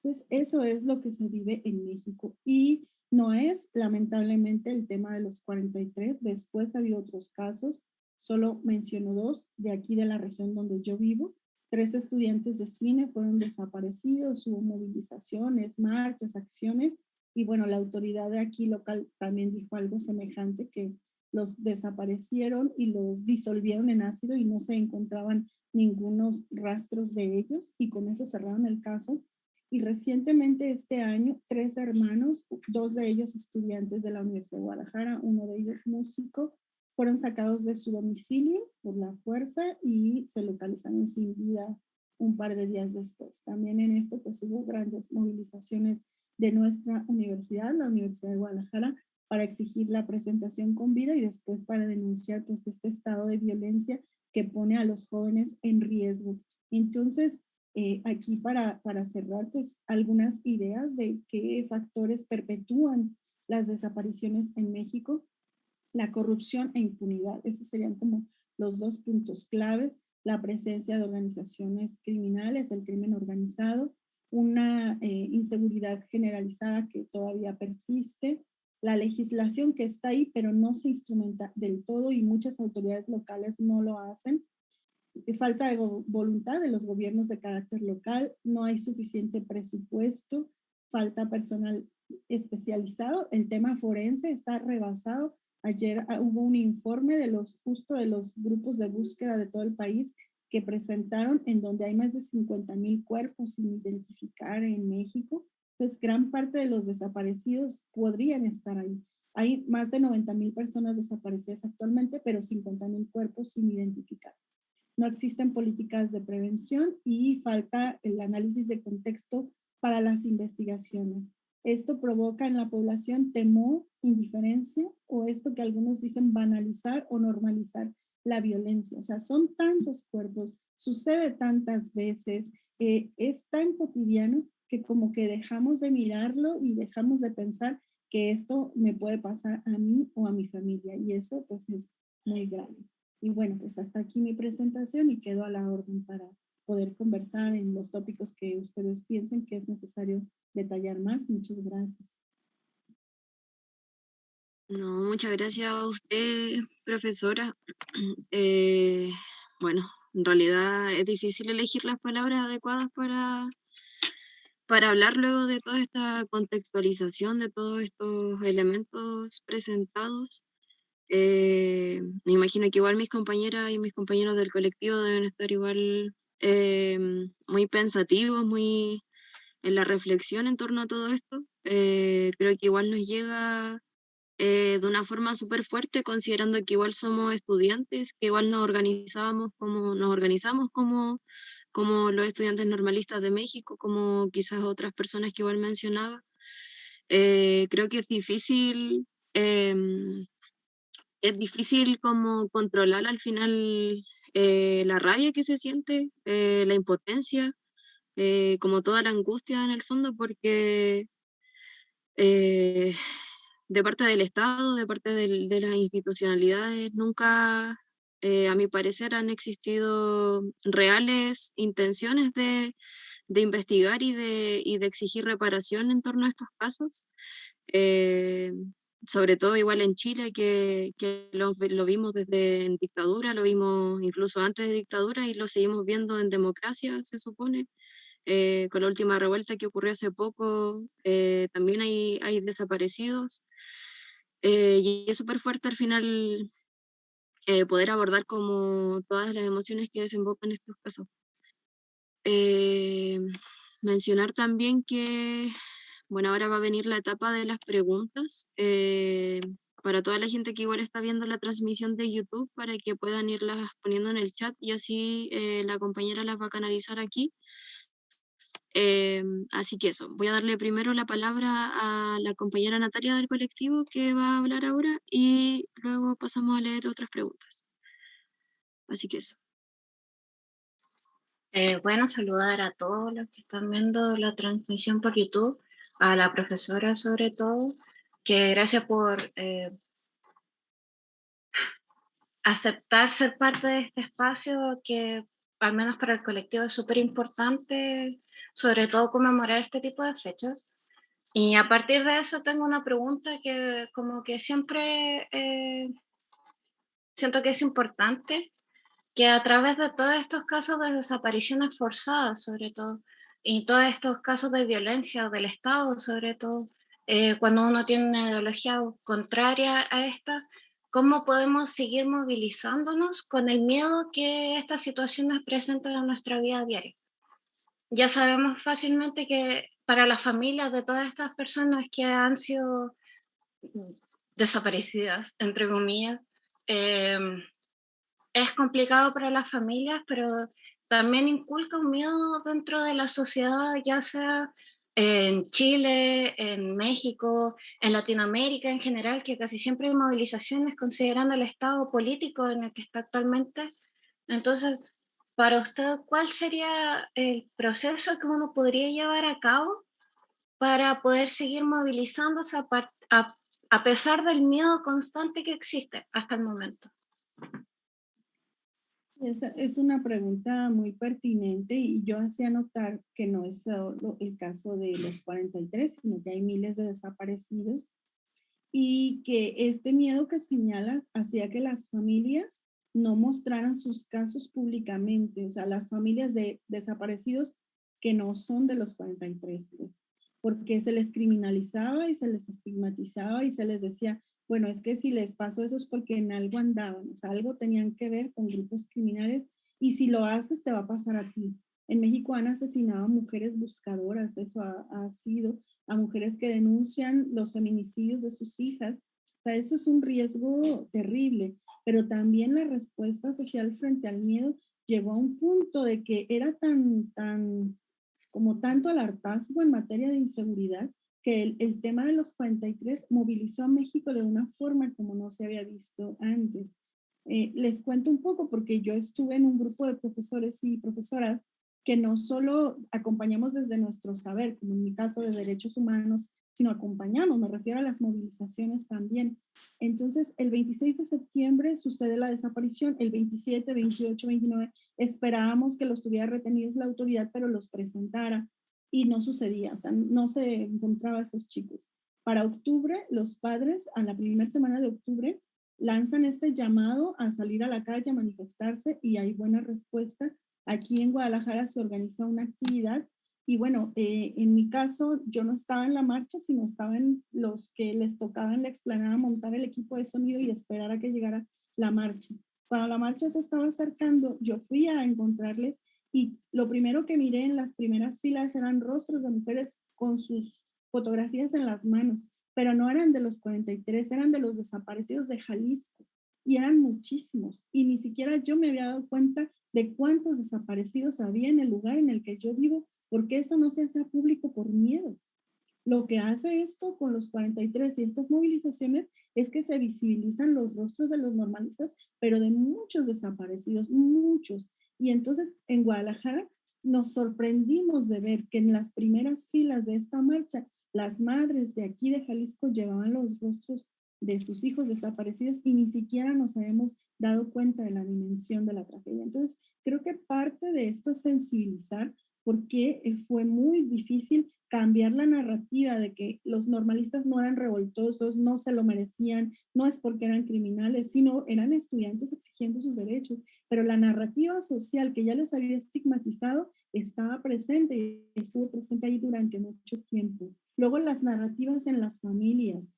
Entonces, eso es lo que se vive en México y no es lamentablemente el tema de los 43, después ha habido otros casos, solo menciono dos de aquí de la región donde yo vivo. 3 estudiantes de cine fueron desaparecidos, hubo movilizaciones, marchas, acciones, y bueno, la autoridad de aquí local también dijo algo semejante, que los desaparecieron y los disolvieron en ácido y no se encontraban ningunos rastros de ellos, y con eso cerraron el caso. Y recientemente este año, 3 hermanos, 2 de ellos estudiantes de la Universidad de Guadalajara, uno de ellos músico, fueron sacados de su domicilio por la fuerza y se localizaron sin vida un par de días después. También en esto pues hubo grandes movilizaciones de nuestra universidad, la Universidad de Guadalajara, para exigir la presentación con vida y después para denunciar pues este estado de violencia que pone a los jóvenes en riesgo. Entonces, aquí para cerrar, pues algunas ideas de qué factores perpetúan las desapariciones en México. La corrupción e impunidad, esos serían como los 2 puntos claves. La presencia de organizaciones criminales, el crimen organizado, una inseguridad generalizada que todavía persiste, la legislación que está ahí pero no se instrumenta del todo y muchas autoridades locales no lo hacen. Falta de voluntad de los gobiernos de carácter local, no hay suficiente presupuesto, falta personal especializado, el tema forense está rebasado. Ayer hubo un informe de justo de los grupos de búsqueda de todo el país que presentaron en donde hay más de 50,000 cuerpos sin identificar en México. Entonces, gran parte de los desaparecidos podrían estar ahí. Hay más de 90,000 personas desaparecidas actualmente, pero 50,000 cuerpos sin identificar. No existen políticas de prevención y falta el análisis de contexto para las investigaciones. Esto provoca en la población temor, indiferencia o esto que algunos dicen banalizar o normalizar la violencia. O sea, son tantos cuerpos, sucede tantas veces, es tan cotidiano que como que dejamos de mirarlo y dejamos de pensar que esto me puede pasar a mí o a mi familia y eso pues es muy grave. Y bueno, pues hasta aquí mi presentación y quedo a la orden para poder conversar en los tópicos que ustedes piensen que es necesario detallar más. Muchas gracias. No, muchas gracias a usted, profesora. Bueno, en realidad es difícil elegir las palabras adecuadas para hablar luego de toda esta contextualización de todos estos elementos presentados. Me imagino que igual mis compañeras y mis compañeros del colectivo deben estar igual muy pensativos, muy en la reflexión en torno a todo esto. Creo que igual nos llega de una forma súper fuerte, considerando que igual somos estudiantes, que igual nos organizamos como los estudiantes normalistas de México, como quizás otras personas que igual mencionaba. Creo que es difícil como controlar al final la rabia que se siente, la impotencia, como toda la angustia en el fondo, porque eh, de parte del Estado, de parte de las institucionalidades, nunca, a mi parecer, han existido reales intenciones de investigar y de exigir reparación en torno a estos casos. Eh, Sobre todo igual en Chile, que lo vimos desde en dictadura, lo vimos incluso antes de dictadura y lo seguimos viendo en democracia, se supone. Con la última revuelta que ocurrió hace poco, también hay desaparecidos. Y es súper fuerte al final poder abordar como todas las emociones que desembocan estos casos. Eh, Mencionar también que, bueno, ahora va a venir la etapa de las preguntas para toda la gente que igual está viendo la transmisión de YouTube, para que puedan irlas poniendo en el chat y así la compañera las va a canalizar aquí. Así que eso, voy a darle primero la palabra a la compañera Natalia del colectivo que va a hablar ahora y luego pasamos a leer otras preguntas. Así que eso. Bueno, saludar a todos los que están viendo la transmisión por YouTube, a la profesora sobre todo, que gracias por aceptar ser parte de este espacio que al menos para el colectivo es súper importante, sobre todo conmemorar este tipo de fechas. Y a partir de eso tengo una pregunta que como que siempre siento que es importante, que a través de todos estos casos de desapariciones forzadas, sobre todo, y todos estos casos de violencia del Estado, sobre todo, cuando uno tiene una ideología contraria a esta, ¿cómo podemos seguir movilizándonos con el miedo que estas situaciones presentan en nuestra vida diaria? Ya sabemos fácilmente que para las familias de todas estas personas que han sido desaparecidas, entre comillas, eh, es complicado para las familias, pero también inculca un miedo dentro de la sociedad, ya sea en Chile, en México, en Latinoamérica en general, que casi siempre hay movilizaciones considerando el estado político en el que está actualmente. Entonces, para usted, ¿cuál sería el proceso que uno podría llevar a cabo para poder seguir movilizándose a pesar del miedo constante que existe hasta el momento? Esa es una pregunta muy pertinente y yo hacía notar que no es solo el caso de los 43, sino que hay miles de desaparecidos y que este miedo que señalas hacía que las familias no mostraran sus casos públicamente, o sea, las familias de desaparecidos que no son de los 43, pues, porque se les criminalizaba y se les estigmatizaba y se les decía, bueno, es que si les pasó eso es porque en algo andaban, o sea, algo tenían que ver con grupos criminales y si lo haces te va a pasar a ti. En México han asesinado a mujeres buscadoras, eso ha sido, a mujeres que denuncian los feminicidios de sus hijas. O sea, eso es un riesgo terrible, pero también la respuesta social frente al miedo llegó a un punto de que era como tanto el hartazgo en materia de inseguridad, que el tema de los 43 movilizó a México de una forma como no se había visto antes. Les cuento un poco porque yo estuve en un grupo de profesores y profesoras que no solo acompañamos desde nuestro saber, como en mi caso de derechos humanos, sino acompañamos, me refiero a las movilizaciones también. Entonces, el 26 de septiembre sucede la desaparición, el 27, 28, 29 esperábamos que los tuviera retenidos la autoridad, pero los presentara y no sucedía, o sea, no se encontraba a esos chicos. Para octubre, los padres, a la primera semana de octubre, lanzan este llamado a salir a la calle a manifestarse y hay buena respuesta. Aquí en Guadalajara se organiza una actividad y bueno, en mi caso yo no estaba en la marcha, sino estaban los que les tocaba en la explanada montar el equipo de sonido y esperar a que llegara la marcha. Cuando la marcha se estaba acercando, yo fui a encontrarles y lo primero que miré en las primeras filas eran rostros de mujeres con sus fotografías en las manos, pero no eran de los 43, eran de los desaparecidos de Jalisco, y eran muchísimos, y ni siquiera yo me había dado cuenta de cuántos desaparecidos había en el lugar en el que yo vivo, porque eso no se hace público por miedo. Lo que hace esto con los 43 y estas movilizaciones es que se visibilizan los rostros de los normalistas, pero de muchos desaparecidos, muchos. Y entonces en Guadalajara nos sorprendimos de ver que en las primeras filas de esta marcha, las madres de aquí de Jalisco llevaban los rostros de sus hijos desaparecidos y ni siquiera nos habíamos dado cuenta de la dimensión de la tragedia. Entonces, creo que parte de esto es sensibilizar porque fue muy difícil cambiar la narrativa de que los normalistas no eran revoltosos, no se lo merecían, no es porque eran criminales, sino eran estudiantes exigiendo sus derechos. Pero la narrativa social que ya les había estigmatizado estaba presente y estuvo presente ahí durante mucho tiempo. Luego las narrativas en las familias,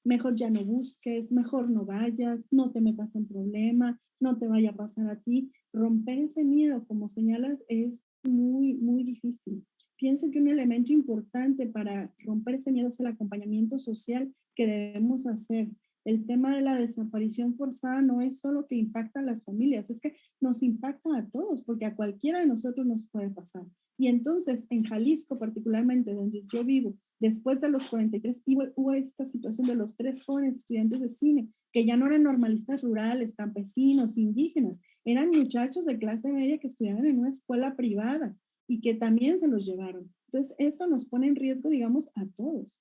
mejor ya no busques, mejor no vayas, no te metas en problema, no te vaya a pasar a ti. Romper ese miedo, como señalas, es muy, muy difícil. Pienso que un elemento importante para romper ese miedo es el acompañamiento social que debemos hacer. El tema de la desaparición forzada no es solo que impacta a las familias, es que nos impacta a todos, porque a cualquiera de nosotros nos puede pasar. Y entonces, en Jalisco particularmente, donde yo vivo, después de los 43, hubo esta situación de los 3 jóvenes estudiantes de cine, que ya no eran normalistas rurales, campesinos, indígenas, eran muchachos de clase media que estudiaban en una escuela privada y que también se los llevaron. Entonces, esto nos pone en riesgo, digamos, a todos.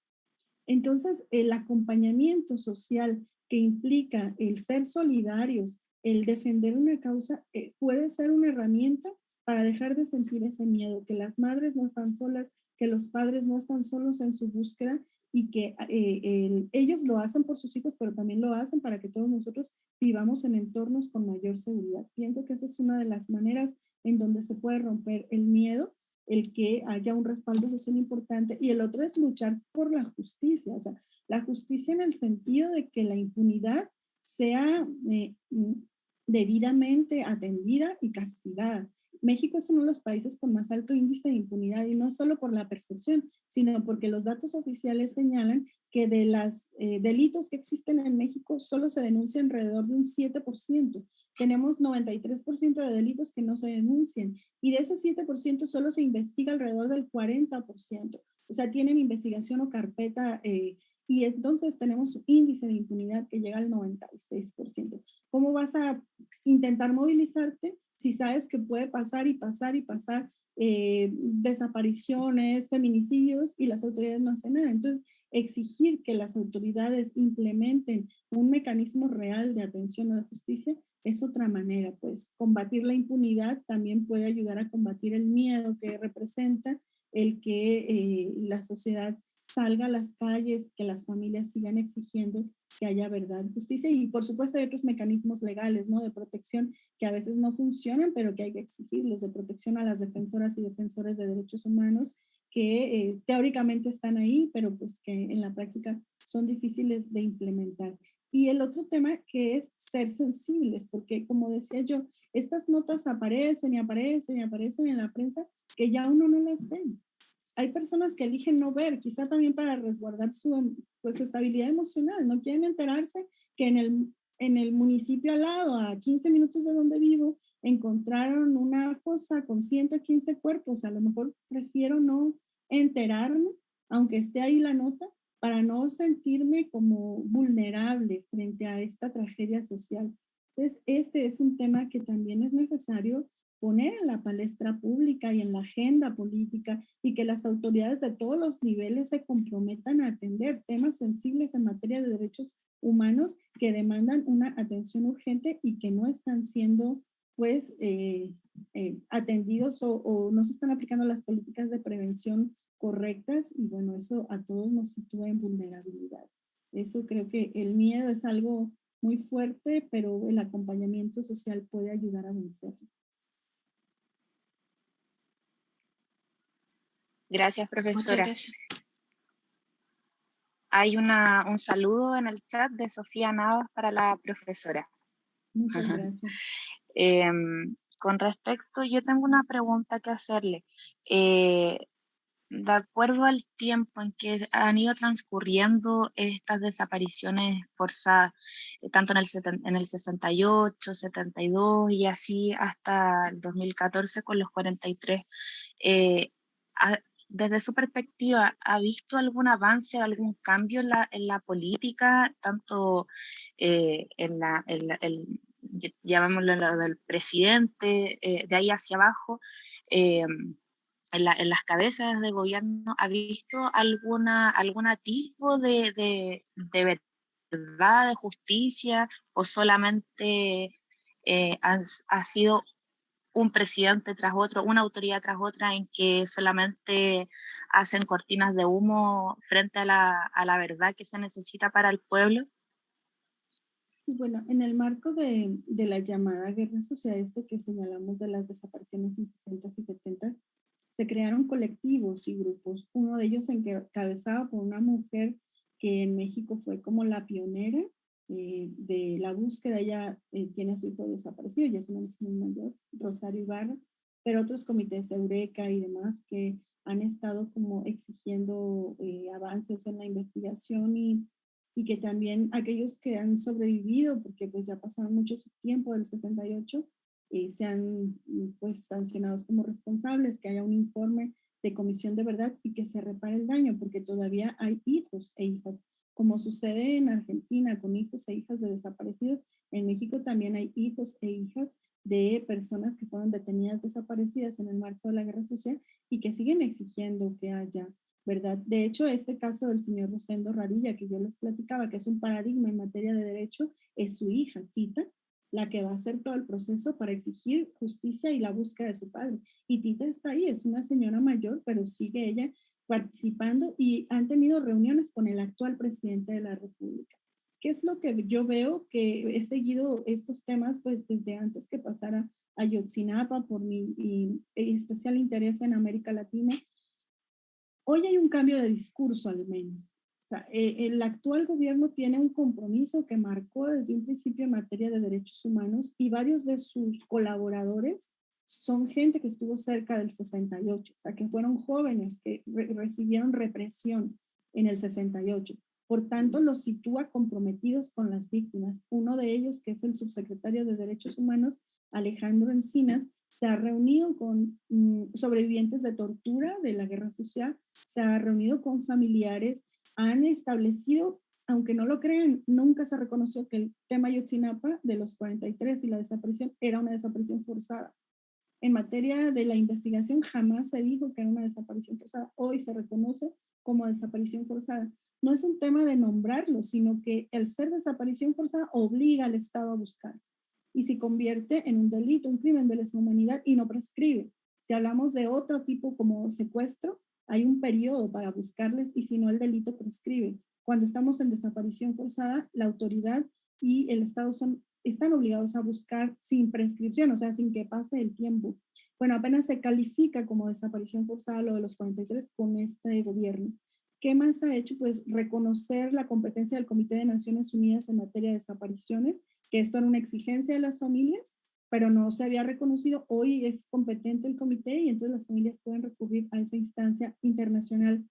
Entonces, el acompañamiento social que implica el ser solidarios, el defender una causa, puede ser una herramienta para dejar de sentir ese miedo, que las madres no están solas, que los padres no están solos en su búsqueda y que ellos lo hacen por sus hijos, pero también lo hacen para que todos nosotros vivamos en entornos con mayor seguridad. Pienso que esa es una de las maneras en donde se puede romper el miedo, el que haya un respaldo social importante, y el otro es luchar por la justicia, o sea, la justicia en el sentido de que la impunidad sea debidamente atendida y castigada. México es uno de los países con más alto índice de impunidad, y no solo por la percepción, sino porque los datos oficiales señalan que de los delitos que existen en México solo se denuncia alrededor de un 7%. Tenemos 93% de delitos que no se denuncian, y de ese 7% solo se investiga alrededor del 40%. O sea, tienen investigación o carpeta, y entonces tenemos un índice de impunidad que llega al 96%. ¿Cómo vas a intentar movilizarte si sabes que puede pasar y pasar y pasar desapariciones, feminicidios, y las autoridades no hacen nada? Entonces, exigir que las autoridades implementen un mecanismo real de atención a la justicia es otra manera. Pues combatir la impunidad también puede ayudar a combatir el miedo que representa el que la sociedad salga a las calles, que las familias sigan exigiendo que haya verdad, justicia, y por supuesto hay otros mecanismos legales, ¿no?, de protección que a veces no funcionan, pero que hay que exigirlos, de protección a las defensoras y defensores de derechos humanos, que teóricamente están ahí, pero pues que en la práctica son difíciles de implementar. Y el otro tema que es ser sensibles, porque como decía yo, estas notas aparecen y aparecen y aparecen en la prensa que ya uno no las ve. Hay personas que eligen no ver, quizá también para resguardar su, pues, su estabilidad emocional, no quieren enterarse que en el municipio al lado, a 15 minutos de donde vivo, encontraron una fosa con 115 cuerpos. A lo mejor prefiero no enterarme, aunque esté ahí la nota, para no sentirme como vulnerable frente a esta tragedia social. Entonces, este es un tema que también es necesario poner en la palestra pública y en la agenda política, y que las autoridades de todos los niveles se comprometan a atender temas sensibles en materia de derechos humanos que demandan una atención urgente y que no están siendo pues atendidos o no se están aplicando las políticas de prevención correctas, y bueno, eso a todos nos sitúa en vulnerabilidad. Eso creo que el miedo es algo muy fuerte, pero el acompañamiento social puede ayudar a vencerlo. Gracias, Muchas profesora. gracias. Hay un saludo en el chat de Sofía Navas para la profesora. Muchas gracias. Con respecto, yo tengo una pregunta que hacerle. de acuerdo al tiempo en que han ido transcurriendo estas desapariciones forzadas, tanto en el 68, 72 y así hasta el 2014 con los 43, eh, desde su perspectiva, ¿ha visto algún avance, algún cambio en la política, tanto llamémoslo lo del presidente, de ahí hacia abajo? Eh, en las cabezas de gobierno, ¿ha visto algún atisbo de verdad, de justicia, o solamente ha sido un presidente tras otro, una autoridad tras otra, en que solamente hacen cortinas de humo frente a la verdad que se necesita para el pueblo? Y bueno, en el marco de la llamada guerra social, esto que señalamos de las desapariciones en 60s y 70s, se crearon colectivos y grupos, uno de ellos encabezado por una mujer que en México fue como la pionera de la búsqueda. Ella tiene a su hijo desaparecido, ya es una mujer muy mayor, Rosario Ibarra, pero otros comités de Eureka y demás que han estado como exigiendo avances en la investigación y que también aquellos que han sobrevivido, porque pues ya pasaron mucho tiempo del 68, sean pues sancionados como responsables, que haya un informe de comisión de verdad y que se repare el daño, porque todavía hay hijos e hijas, como sucede en Argentina con hijos e hijas de desaparecidos. En México también hay hijos e hijas de personas que fueron detenidas desaparecidas en el marco de la guerra social y que siguen exigiendo que haya verdad. De hecho, este caso del señor Rosendo Radilla, que yo les platicaba, que es un paradigma en materia de derecho, es su hija, Tita, la que va a hacer todo el proceso para exigir justicia y la búsqueda de su padre. Y Tita está ahí, es una señora mayor, pero sigue ella participando y han tenido reuniones con el actual presidente de la República. ¿Qué es lo que yo veo? Que he seguido estos temas pues desde antes que pasara a Ayotzinapa por mi especial interés en América Latina. Hoy hay un cambio de discurso al menos. O sea, el actual gobierno tiene un compromiso que marcó desde un principio en materia de derechos humanos y varios de sus colaboradores son gente que estuvo cerca del 68, o sea, que fueron jóvenes que recibieron represión en el 68. Por tanto, los sitúa comprometidos con las víctimas. Uno de ellos, que es el subsecretario de Derechos Humanos, Alejandro Encinas, se ha reunido con sobrevivientes de tortura de la guerra social, se ha reunido con familiares, han establecido, aunque no lo crean, nunca se reconoció que el tema Ayotzinapa de los 43 y la desaparición era una desaparición forzada. En materia de la investigación jamás se dijo que era una desaparición forzada. Hoy se reconoce como desaparición forzada. No es un tema de nombrarlo, sino que el ser desaparición forzada obliga al Estado a buscar y se convierte en un delito, un crimen de lesa humanidad y no prescribe. Si hablamos de otro tipo como secuestro, hay un periodo para buscarles y si no el delito prescribe. Cuando estamos en desaparición forzada, la autoridad y el Estado están obligados a buscar sin prescripción, o sea, sin que pase el tiempo. Bueno, apenas se califica como desaparición forzada lo de los 43 con este gobierno. ¿Qué más ha hecho? Pues reconocer la competencia del Comité de Naciones Unidas en materia de desapariciones, que esto era una exigencia de las familias, pero no se había reconocido. Hoy es competente el comité y entonces las familias pueden recurrir a esa instancia internacional.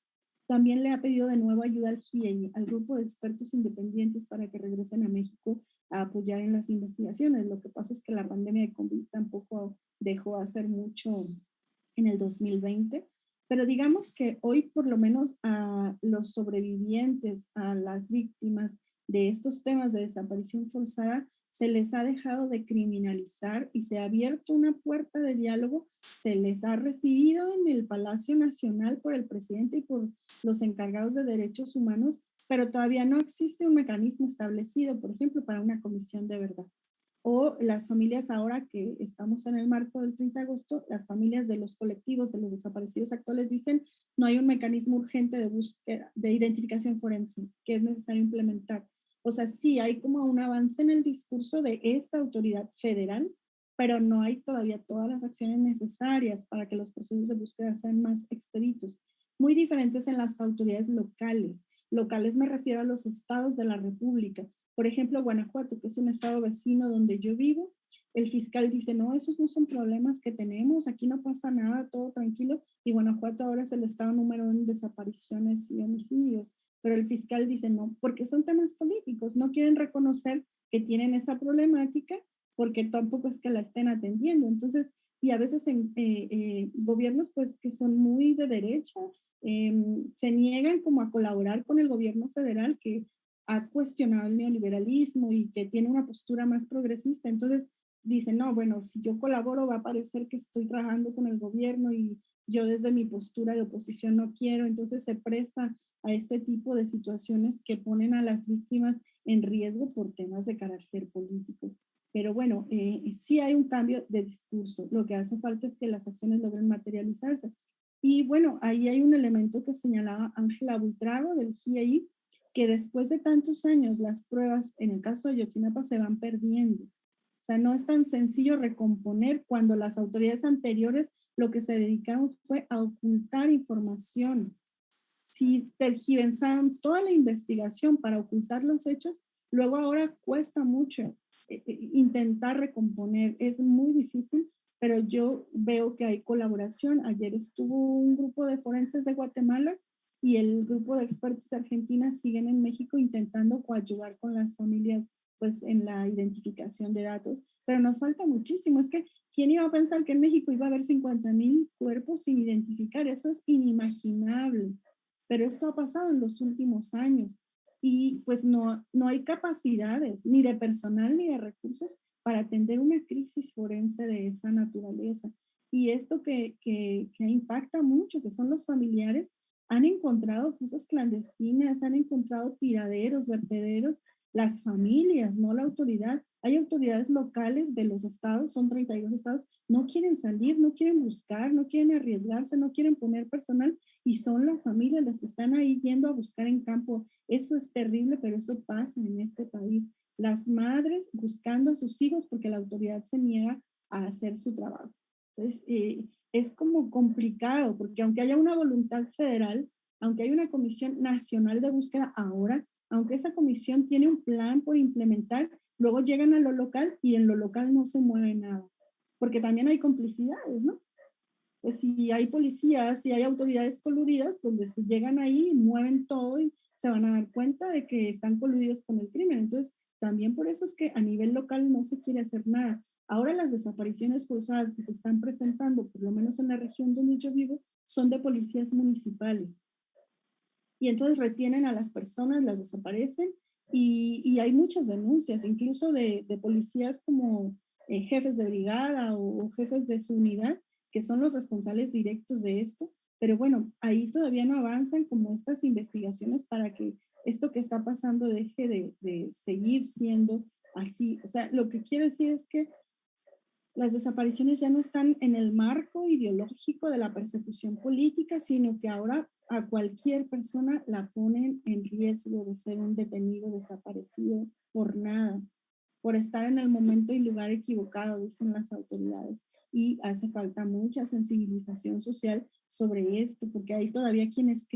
También le ha pedido de nuevo ayuda al GIEI, al grupo de expertos independientes, para que regresen a México a apoyar en las investigaciones. Lo que pasa es que la pandemia de COVID tampoco dejó hacer mucho en el 2020, pero digamos que hoy por lo menos a los sobrevivientes, a las víctimas de estos temas de desaparición forzada, se les ha dejado de criminalizar y se ha abierto una puerta de diálogo, se les ha recibido en el Palacio Nacional por el presidente y por los encargados de derechos humanos, pero todavía no existe un mecanismo establecido, por ejemplo, para una comisión de verdad. O las familias ahora que estamos en el marco del 30 de agosto, las familias de los colectivos de los desaparecidos actuales dicen no hay un mecanismo urgente de búsqueda, de identificación forense que es necesario implementar. O sea, sí hay como un avance en el discurso de esta autoridad federal, pero no hay todavía todas las acciones necesarias para que los procesos de búsqueda sean más expeditos. Muy diferentes en las autoridades locales. Locales me refiero a los estados de la República. Por ejemplo, Guanajuato, que es un estado vecino donde yo vivo, el fiscal dice, no, esos no son problemas que tenemos, aquí no pasa nada, todo tranquilo, y Guanajuato ahora es el estado número 1 en desapariciones y homicidios, pero el fiscal dice no, porque son temas políticos, no quieren reconocer que tienen esa problemática, porque tampoco es que la estén atendiendo. Entonces, y a veces en gobiernos pues que son muy de derecha, se niegan como a colaborar con el gobierno federal que ha cuestionado el neoliberalismo y que tiene una postura más progresista. Entonces dicen, no, bueno, si yo colaboro va a parecer que estoy trabajando con el gobierno y yo desde mi postura de oposición no quiero. Entonces se presta a este tipo de situaciones que ponen a las víctimas en riesgo por temas de carácter político. Pero bueno, sí hay un cambio de discurso. Lo que hace falta es que las acciones logren materializarse. Y bueno, ahí hay un elemento que señalaba Ángela Buitrago del GIEI, que después de tantos años las pruebas, en el caso de Ayotzinapa, se van perdiendo. O sea, no es tan sencillo recomponer cuando las autoridades anteriores lo que se dedicaron fue a ocultar información. Si tergiversaron toda la investigación para ocultar los hechos, luego ahora cuesta mucho intentar recomponer. Es muy difícil, pero yo veo que hay colaboración. Ayer estuvo un grupo de forenses de Guatemala y el grupo de expertos de Argentina siguen en México intentando coadyuvar con las familias pues en la identificación de datos, pero nos falta muchísimo. Es que ¿quién iba a pensar que en México iba a haber 50,000 cuerpos sin identificar? Eso es inimaginable. Pero esto ha pasado en los últimos años y pues no hay capacidades ni de personal ni de recursos para atender una crisis forense de esa naturaleza. Y esto que impacta mucho, que son los familiares, han encontrado fosas clandestinas, han encontrado tiraderos, vertederos, las familias, no la autoridad. Hay autoridades locales de los estados, son 32 estados, no quieren salir, no quieren buscar, no quieren arriesgarse, no quieren poner personal y son las familias las que están ahí yendo a buscar en campo. Eso es terrible, pero eso pasa en este país. Las madres buscando a sus hijos porque la autoridad se niega a hacer su trabajo. Entonces, es como complicado, porque aunque haya una voluntad federal, aunque haya una comisión nacional de búsqueda ahora, aunque esa comisión tiene un plan por implementar, luego llegan a lo local y en lo local no se mueve nada, porque también hay complicidades, ¿no? Pues si hay policías, si hay autoridades coludidas, pues si llegan ahí, mueven todo y se van a dar cuenta de que están coludidos con el crimen. Entonces, también por eso es que a nivel local no se quiere hacer nada. Ahora las desapariciones forzadas que se están presentando, por lo menos en la región donde yo vivo, son de policías municipales. Y entonces retienen a las personas, las desaparecen y hay muchas denuncias, incluso de policías como jefes de brigada o jefes de su unidad, que son los responsables directos de esto. Pero bueno, ahí todavía no avanzan como estas investigaciones para que esto que está pasando deje de seguir siendo así. O sea, lo que quiero decir es que las desapariciones ya no están en el marco ideológico de la persecución política, sino que ahora a cualquier persona la ponen en riesgo de ser un detenido desaparecido por nada, por estar en el momento y lugar equivocado, dicen las autoridades. Y hace falta mucha sensibilización social sobre esto, porque hay todavía quienes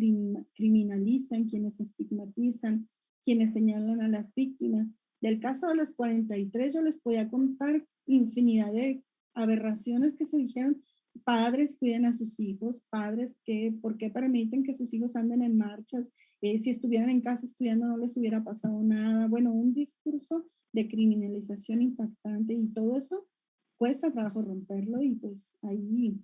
criminalizan, quienes estigmatizan, quienes señalan a las víctimas. Del caso de los 43, yo les podía contar infinidad de aberraciones que se dijeron. Padres cuiden a sus hijos, padres que, ¿por qué permiten que sus hijos anden en marchas? Si estuvieran en casa estudiando no les hubiera pasado nada. Bueno, un discurso de criminalización impactante y todo eso cuesta trabajo romperlo y pues ahí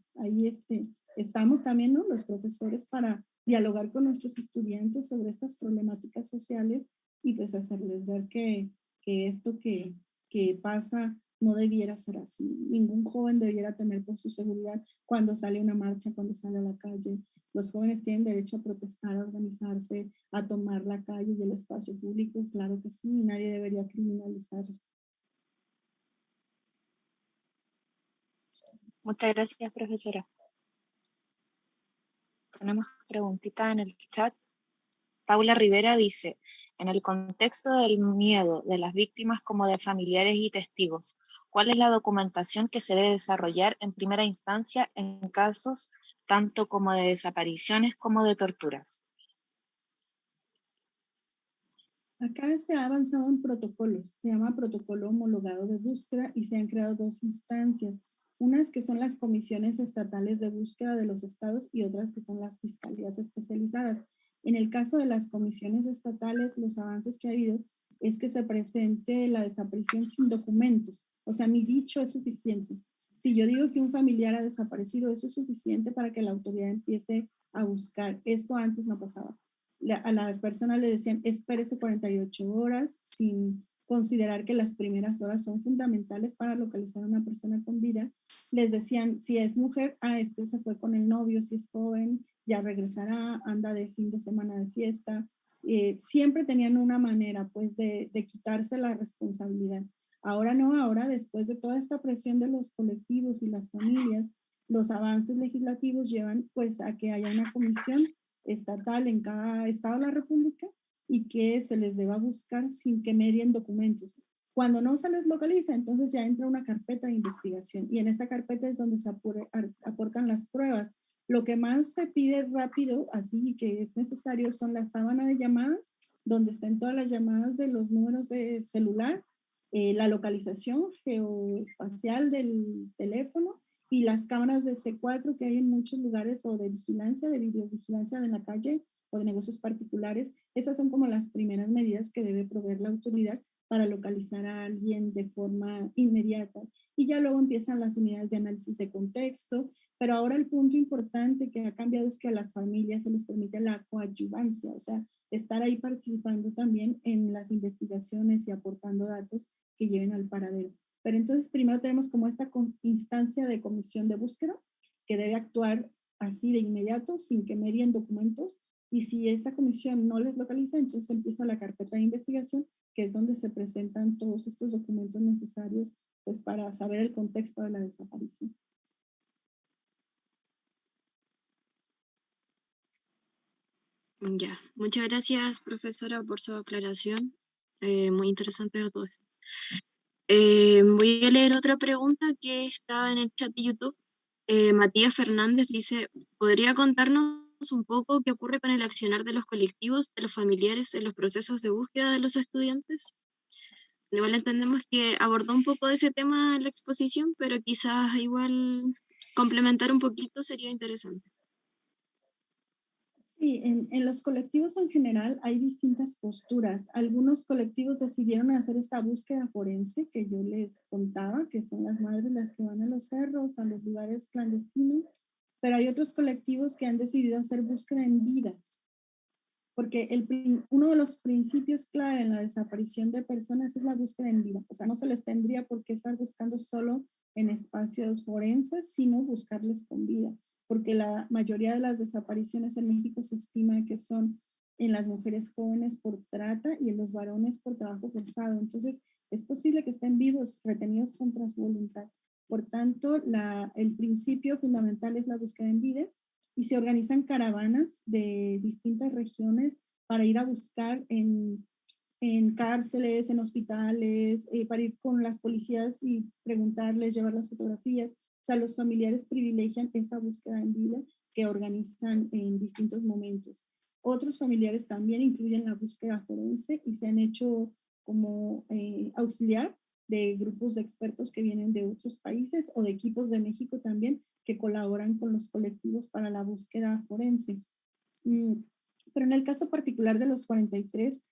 estamos también, ¿no? Los profesores para dialogar con nuestros estudiantes sobre estas problemáticas sociales y pues hacerles ver que esto que pasa no debiera ser así. Ningún joven debiera temer por su seguridad cuando sale a una marcha, cuando sale a la calle. Los jóvenes tienen derecho a protestar, a organizarse, a tomar la calle y el espacio público, claro que sí, y nadie debería criminalizarlos. Muchas gracias, profesora. Tenemos preguntitas en el chat. Paula Rivera dice, en el contexto del miedo de las víctimas como de familiares y testigos, ¿cuál es la documentación que se debe desarrollar en primera instancia en casos tanto como de desapariciones como de torturas? Acá se ha avanzado en protocolos, se llama protocolo homologado de búsqueda y se han creado dos instancias, unas que son las comisiones estatales de búsqueda de los estados y otras que son las fiscalías especializadas. En el caso de las comisiones estatales, los avances que ha habido es que se presente la desaparición sin documentos, o sea, mi dicho es suficiente. Si yo digo que un familiar ha desaparecido, eso es suficiente para que la autoridad empiece a buscar. Esto antes no pasaba. A las personas le decían, espérese 48 horas, sin considerar que las primeras horas son fundamentales para localizar a una persona con vida. Les decían, si es mujer, este se fue con el novio, si es joven, ya regresará, anda de fin de semana de fiesta. Siempre tenían una manera, pues, de quitarse la responsabilidad. Ahora no, ahora después de toda esta presión de los colectivos y las familias, los avances legislativos llevan, pues, a que haya una comisión estatal en cada estado de la República y que se les deba buscar sin que medien documentos. Cuando no se les localiza, entonces ya entra una carpeta de investigación y en esta carpeta es donde se aportan las pruebas. Lo que más se pide rápido, así que es necesario, son las sábanas de llamadas, donde están todas las llamadas de los números de celular, la localización geoespacial del teléfono y las cámaras de C4 que hay en muchos lugares o de vigilancia, de videovigilancia en la calle o de negocios particulares. Esas son como las primeras medidas que debe proveer la autoridad para localizar a alguien de forma inmediata. Y ya luego empiezan las unidades de análisis de contexto, pero ahora el punto importante que ha cambiado es que a las familias se les permite la coadyuvancia, o sea, estar ahí participando también en las investigaciones y aportando datos que lleven al paradero. Pero entonces primero tenemos como esta instancia de comisión de búsqueda que debe actuar así de inmediato sin que medien documentos y si esta comisión no les localiza, entonces empieza la carpeta de investigación que es donde se presentan todos estos documentos necesarios pues para saber el contexto de la desaparición. Ya, muchas gracias, profesora, por su aclaración. Muy interesante todo esto. Voy a leer otra pregunta que está en el chat de YouTube. Matías Fernández dice, ¿podría contarnos un poco qué ocurre con el accionar de los colectivos, de los familiares en los procesos de búsqueda de los estudiantes? Igual entendemos que abordó un poco de ese tema en la exposición, pero quizás igual complementar un poquito sería interesante. Sí, en los colectivos en general hay distintas posturas. Algunos colectivos decidieron hacer esta búsqueda forense que yo les contaba, que son las madres las que van a los cerros, a los lugares clandestinos, pero hay otros colectivos que han decidido hacer búsqueda en vida, porque uno de los principios clave en la desaparición de personas es la búsqueda en vida. O sea, no se les tendría por qué estar buscando solo en espacios forenses, sino buscarles con vida, porque la mayoría de las desapariciones en México se estima que son en las mujeres jóvenes por trata y en los varones por trabajo forzado. Entonces, es posible que estén vivos, retenidos contra su voluntad. Por tanto, el principio fundamental es la búsqueda en vida y se organizan caravanas de distintas regiones para ir a buscar en cárceles, en hospitales, para ir con las policías y preguntarles, llevar las fotografías. O sea, los familiares privilegian esta búsqueda en vida que organizan en distintos momentos. Otros familiares también incluyen la búsqueda forense y se han hecho como auxiliar de grupos de expertos que vienen de otros países o de equipos de México también que colaboran con los colectivos para la búsqueda forense. Pero en el caso particular de los 43,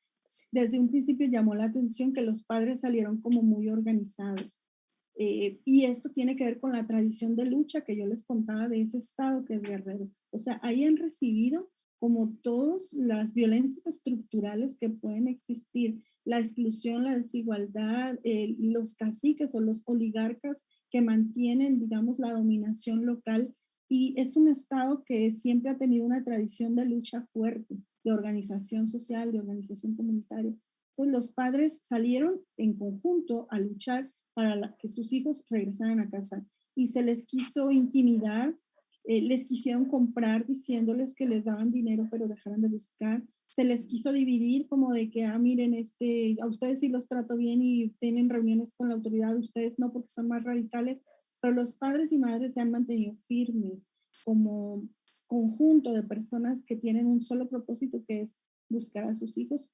desde un principio llamó la atención que los padres salieron como muy organizados. Y esto tiene que ver con la tradición de lucha que yo les contaba de ese estado que es Guerrero. O sea, ahí han recibido como todas las violencias estructurales que pueden existir, la exclusión, la desigualdad, los caciques o los oligarcas que mantienen, digamos, la dominación local. Y es un estado que siempre ha tenido una tradición de lucha fuerte, de organización social, de organización comunitaria. Entonces los padres salieron en conjunto a luchar para que sus hijos regresaran a casa y se les quiso intimidar, les quisieron comprar diciéndoles que les daban dinero pero dejaran de buscar, se les quiso dividir como de que, miren, a ustedes sí los trato bien y tienen reuniones con la autoridad, ustedes no porque son más radicales, pero los padres y madres se han mantenido firmes como conjunto de personas que tienen un solo propósito que es buscar a sus hijos.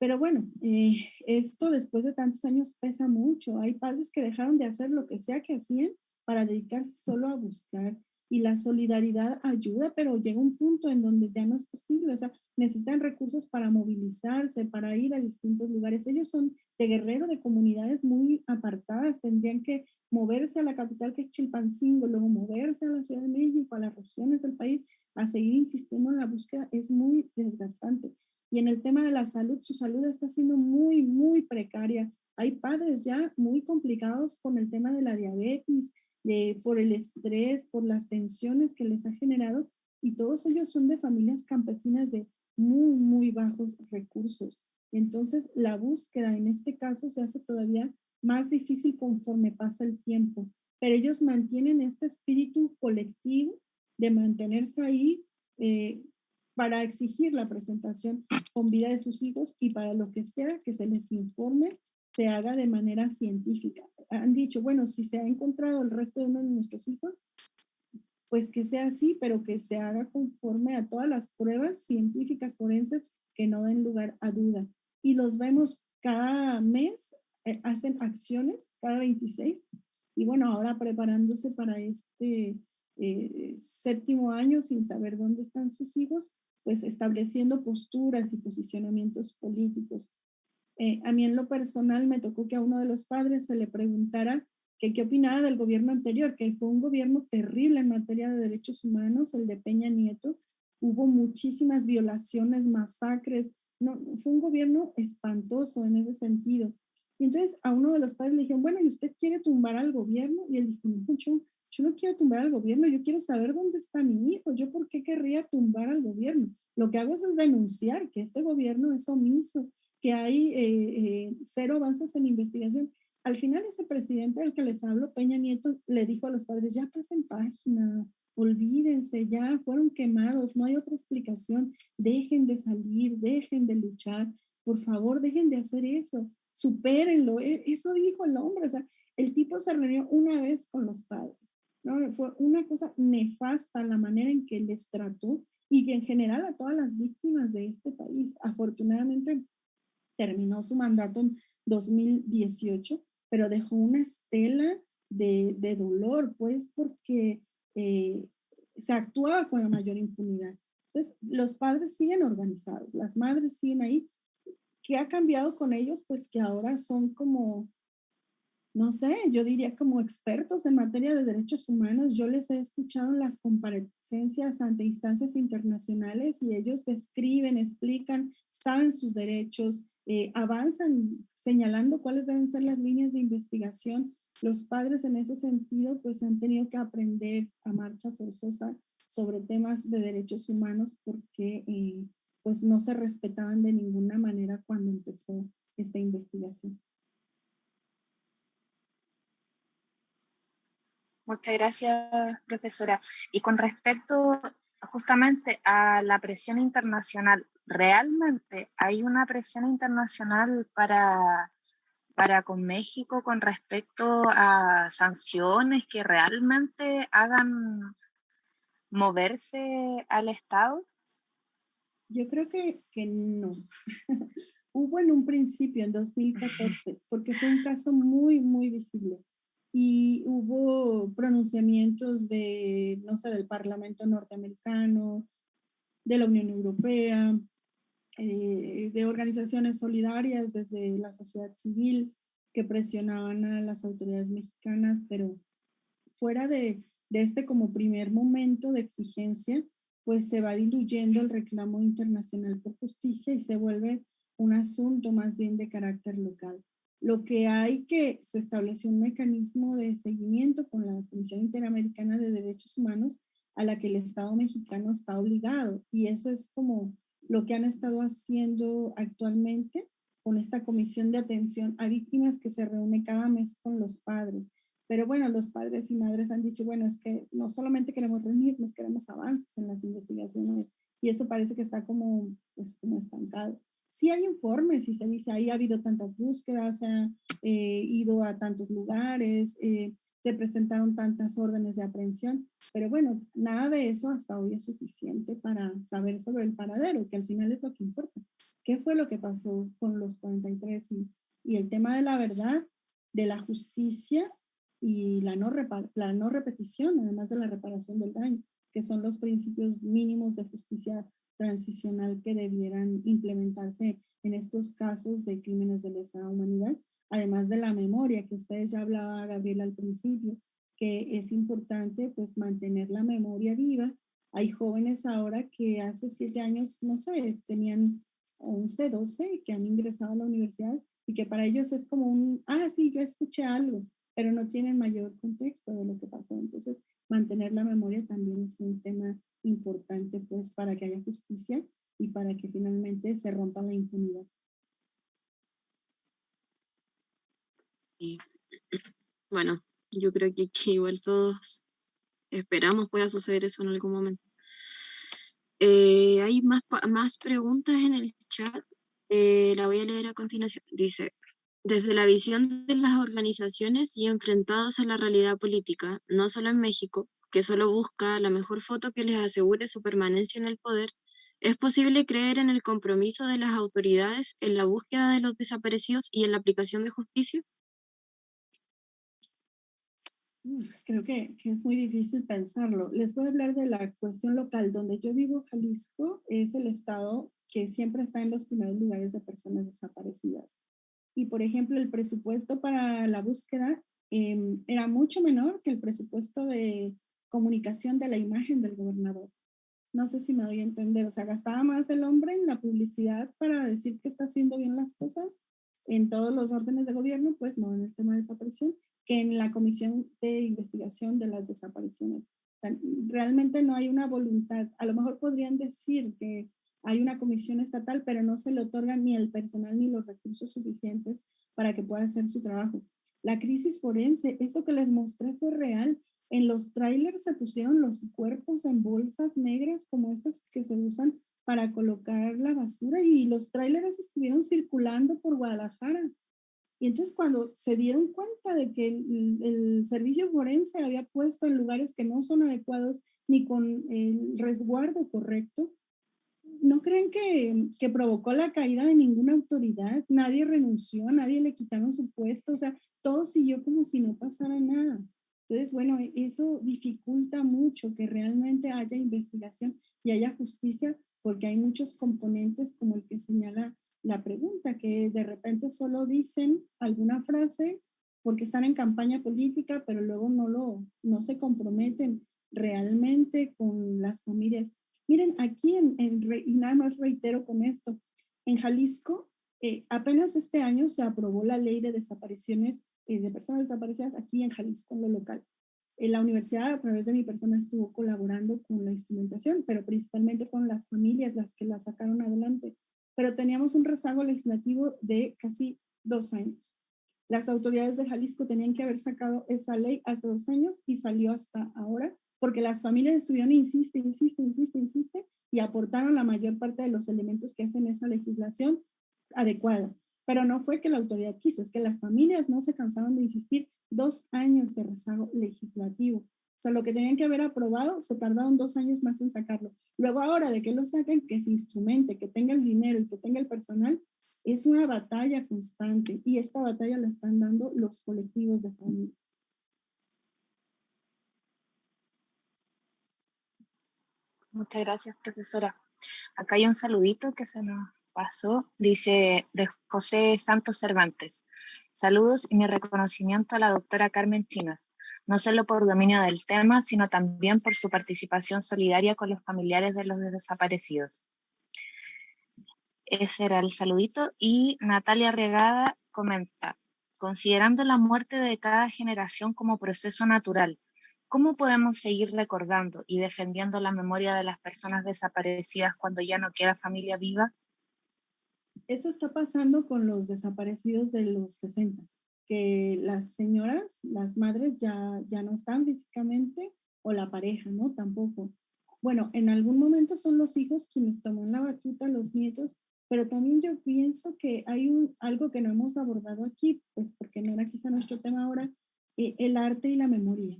Pero bueno, esto después de tantos años pesa mucho. Hay padres que dejaron de hacer lo que sea que hacían para dedicarse solo a buscar. Y la solidaridad ayuda, pero llega un punto en donde ya no es posible. O sea, necesitan recursos para movilizarse, para ir a distintos lugares. Ellos son de Guerrero, de comunidades muy apartadas. Tendrían que moverse a la capital, que es Chilpancingo, luego moverse a la Ciudad de México, a las regiones del país, a seguir insistiendo en la búsqueda. Es muy desgastante. Y en el tema de la salud, su salud está siendo muy, muy precaria. Hay padres ya muy complicados con el tema de la diabetes, por el estrés, por las tensiones que les ha generado, y todos ellos son de familias campesinas de muy, muy bajos recursos. Entonces, la búsqueda en este caso se hace todavía más difícil conforme pasa el tiempo, pero ellos mantienen este espíritu colectivo de mantenerse ahí para exigir la presentación con vida de sus hijos y para lo que sea que se les informe, se haga de manera científica. Han dicho, bueno, si se ha encontrado el resto de uno de nuestros hijos, pues que sea así, pero que se haga conforme a todas las pruebas científicas forenses que no den lugar a duda. Y los vemos cada mes, hacen acciones cada 26, y bueno, ahora preparándose para este séptimo año sin saber dónde están sus hijos, pues estableciendo posturas y posicionamientos políticos. A mí en lo personal me tocó que a uno de los padres se le preguntara que qué opinaba del gobierno anterior, que fue un gobierno terrible en materia de derechos humanos, el de Peña Nieto. Hubo muchísimas violaciones, masacres. No, fue un gobierno espantoso en ese sentido. Y entonces a uno de los padres le dijeron, bueno, ¿y usted quiere tumbar al gobierno? Y él dijo, no, yo no quiero tumbar al gobierno, yo quiero saber dónde está mi hijo. ¿Yo por qué querría tumbar al gobierno? Lo que hago es denunciar que este gobierno es omiso, que hay cero avances en investigación. Al final ese presidente del que les hablo, Peña Nieto, le dijo a los padres, ya pasen página, olvídense, ya fueron quemados, no hay otra explicación, dejen de salir, dejen de luchar, por favor, dejen de hacer eso, supérenlo. Eso dijo el hombre, o sea, el tipo se reunió una vez con los padres, ¿no? Fue una cosa nefasta la manera en que les trató y que en general a todas las víctimas de este país. Afortunadamente terminó su mandato en 2018, pero dejó una estela de dolor, pues porque se actuaba con la mayor impunidad. Entonces, los padres siguen organizados, las madres siguen ahí. ¿Qué ha cambiado con ellos? Pues que ahora son como, no sé, yo diría como expertos en materia de derechos humanos. Yo les he escuchado en las comparecencias ante instancias internacionales y ellos describen, explican, saben sus derechos, avanzan señalando cuáles deben ser las líneas de investigación. Los padres en ese sentido pues han tenido que aprender a marcha forzosa sobre temas de derechos humanos porque pues no se respetaban de ninguna manera cuando empezó esta investigación. Muchas gracias, profesora. Y con respecto justamente a la presión internacional, ¿realmente hay una presión internacional para con México con respecto a sanciones que realmente hagan moverse al Estado? Yo creo que no. Hubo en un principio, en 2014, porque fue un caso muy, muy visible. Y hubo pronunciamientos de, no sé, del Parlamento norteamericano, de la Unión Europea, de organizaciones solidarias desde la sociedad civil que presionaban a las autoridades mexicanas, pero fuera de este como primer momento de exigencia, pues se va diluyendo el reclamo internacional por justicia y se vuelve un asunto más bien de carácter local. Lo que hay que se estableció un mecanismo de seguimiento con la Comisión Interamericana de Derechos Humanos a la que el Estado mexicano está obligado y eso es como lo que han estado haciendo actualmente con esta comisión de atención a víctimas que se reúne cada mes con los padres. Pero bueno, los padres y madres han dicho, bueno, es que no solamente queremos reunirnos, queremos avances en las investigaciones y eso parece que está como, pues, como estancado. Sí hay informes y se dice, ahí ha habido tantas búsquedas, se ha ido a tantos lugares, se presentaron tantas órdenes de aprehensión, pero bueno, nada de eso hasta hoy es suficiente para saber sobre el paradero, que al final es lo que importa. qué fue lo que pasó con los 43 y el tema de la verdad, de la justicia y la no repetición, además de la reparación del daño, que son los principios mínimos de justicia transicional que debieran implementarse en estos casos de crímenes de lesa humanidad, además de la memoria que ustedes ya hablaba, Gabriela, al principio, que es importante pues mantener la memoria viva. Hay jóvenes ahora que hace 7 años, no sé, tenían 11, 12, que han ingresado a la universidad y que para ellos es como sí, yo escuché algo, pero no tienen mayor contexto de lo que pasó. Entonces, mantener la memoria también es un tema importante pues para que haya justicia y para que finalmente se rompa la impunidad. Y bueno, yo creo que igual todos esperamos pueda suceder eso en algún momento. Hay más preguntas en el chat. La voy a leer a continuación. Dice, desde la visión de las organizaciones y enfrentados a la realidad política, no solo en México, que solo busca la mejor foto que les asegure su permanencia en el poder, ¿es posible creer en el compromiso de las autoridades en la búsqueda de los desaparecidos y en la aplicación de justicia? Creo que es muy difícil pensarlo. Les voy a hablar de la cuestión local. Donde yo vivo, Jalisco, es el estado que siempre está en los primeros lugares de personas desaparecidas. Y, por ejemplo, el presupuesto para la búsqueda era mucho menor que el presupuesto de comunicación de la imagen del gobernador. No sé si me doy a entender. O sea, gastaba más el hombre en la publicidad para decir que está haciendo bien las cosas en todos los órdenes de gobierno, pues no en el tema de desaparición, que en la comisión de investigación de las desapariciones. O sea, realmente no hay una voluntad. A lo mejor podrían decir que hay una comisión estatal, pero no se le otorgan ni el personal ni los recursos suficientes para que pueda hacer su trabajo. La crisis forense, eso que les mostré fue real. En los trailers se pusieron los cuerpos en bolsas negras como estas que se usan para colocar la basura y los trailers estuvieron circulando por Guadalajara. Y entonces cuando se dieron cuenta de que el servicio forense había puesto en lugares que no son adecuados ni con el resguardo correcto, ¿no creen que provocó la caída de ninguna autoridad? Nadie renunció, nadie le quitaron su puesto, o sea, todo siguió como si no pasara nada. Entonces, bueno, eso dificulta mucho que realmente haya investigación y haya justicia, porque hay muchos componentes como el que señala la pregunta, que de repente solo dicen alguna frase porque están en campaña política, pero luego no se comprometen realmente con las familias. Miren, aquí y nada más reitero con esto, en Jalisco, apenas este año se aprobó la ley de desapariciones de personas desaparecidas aquí en Jalisco, en lo local. La universidad, a través de mi persona, estuvo colaborando con la instrumentación, pero principalmente con las familias, las que la sacaron adelante. Pero teníamos un rezago legislativo de casi 2 años. Las autoridades de Jalisco tenían que haber sacado esa ley hace 2 años y salió hasta ahora porque las familias estuvieron insiste y aportaron la mayor parte de los elementos que hacen esa legislación adecuada. Pero no fue que la autoridad quiso, es que las familias no se cansaron de insistir. 2 años de rezago legislativo. O sea, lo que tenían que haber aprobado, se tardaron 2 años más en sacarlo. Luego ahora de que lo saquen, que se instrumente, que tenga el dinero y que tenga el personal, es una batalla constante y esta batalla la están dando los colectivos de familias. Muchas gracias, profesora. Acá hay un saludito que se nos pasó. Dice de José Santos Cervantes. Saludos y mi reconocimiento a la doctora Carmen Chinas, no solo por dominio del tema, sino también por su participación solidaria con los familiares de los desaparecidos. Ese era el saludito. Y Natalia Regada comenta, considerando la muerte de cada generación como proceso natural, ¿cómo podemos seguir recordando y defendiendo la memoria de las personas desaparecidas cuando ya no queda familia viva? Eso está pasando con los desaparecidos de los 60, que las señoras, las madres ya no están físicamente, o la pareja, ¿no? Tampoco. Bueno, en algún momento son los hijos quienes toman la batuta, los nietos, pero también yo pienso que hay algo que no hemos abordado aquí, pues porque no era quizá nuestro tema ahora, el arte y la memoria.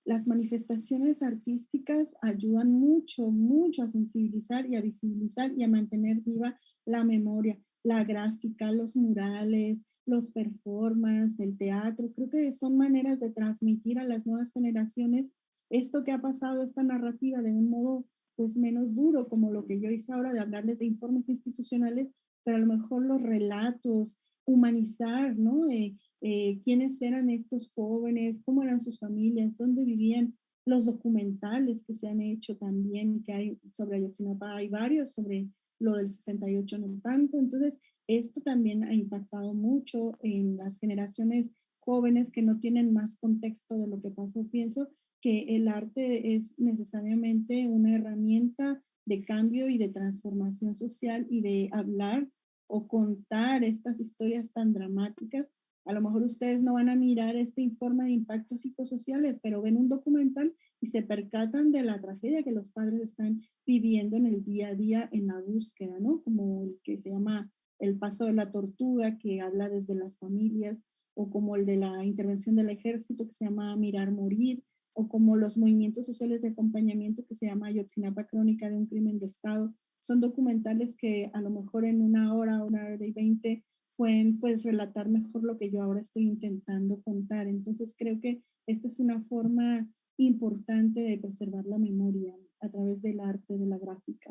las manifestaciones artísticas ayudan mucho, mucho a sensibilizar y a visibilizar y a mantener viva la memoria, la gráfica, los murales, los performances, el teatro. Creo que son maneras de transmitir a las nuevas generaciones esto que ha pasado, esta narrativa, de un modo pues menos duro, como lo que yo hice ahora de hablarles de informes institucionales, pero a lo mejor los relatos, humanizar, ¿no? Quiénes eran estos jóvenes, cómo eran sus familias, dónde vivían, los documentales que se han hecho también, que hay sobre Ayotzinapa, hay varios sobre lo del 68, no tanto. Entonces, esto también ha impactado mucho en las generaciones jóvenes que no tienen más contexto de lo que pasó. Pienso que el arte es necesariamente una herramienta de cambio y de transformación social y de hablar o contar estas historias tan dramáticas. A lo mejor ustedes no van a mirar este informe de impactos psicosociales, pero ven un documental y se percatan de la tragedia que los padres están viviendo en el día a día en la búsqueda, ¿no? Como el que se llama El paso de la tortuga, que habla desde las familias, o como el de la intervención del ejército, que se llama Mirar Morir, o como los movimientos sociales de acompañamiento, que se llama Ayotzinapa, Crónica de un Crimen de Estado. Son documentales que a lo mejor en una hora y 20 pueden pues relatar mejor lo que yo ahora estoy intentando contar. Entonces creo que esta es una forma importante de preservar la memoria a través del arte, de la gráfica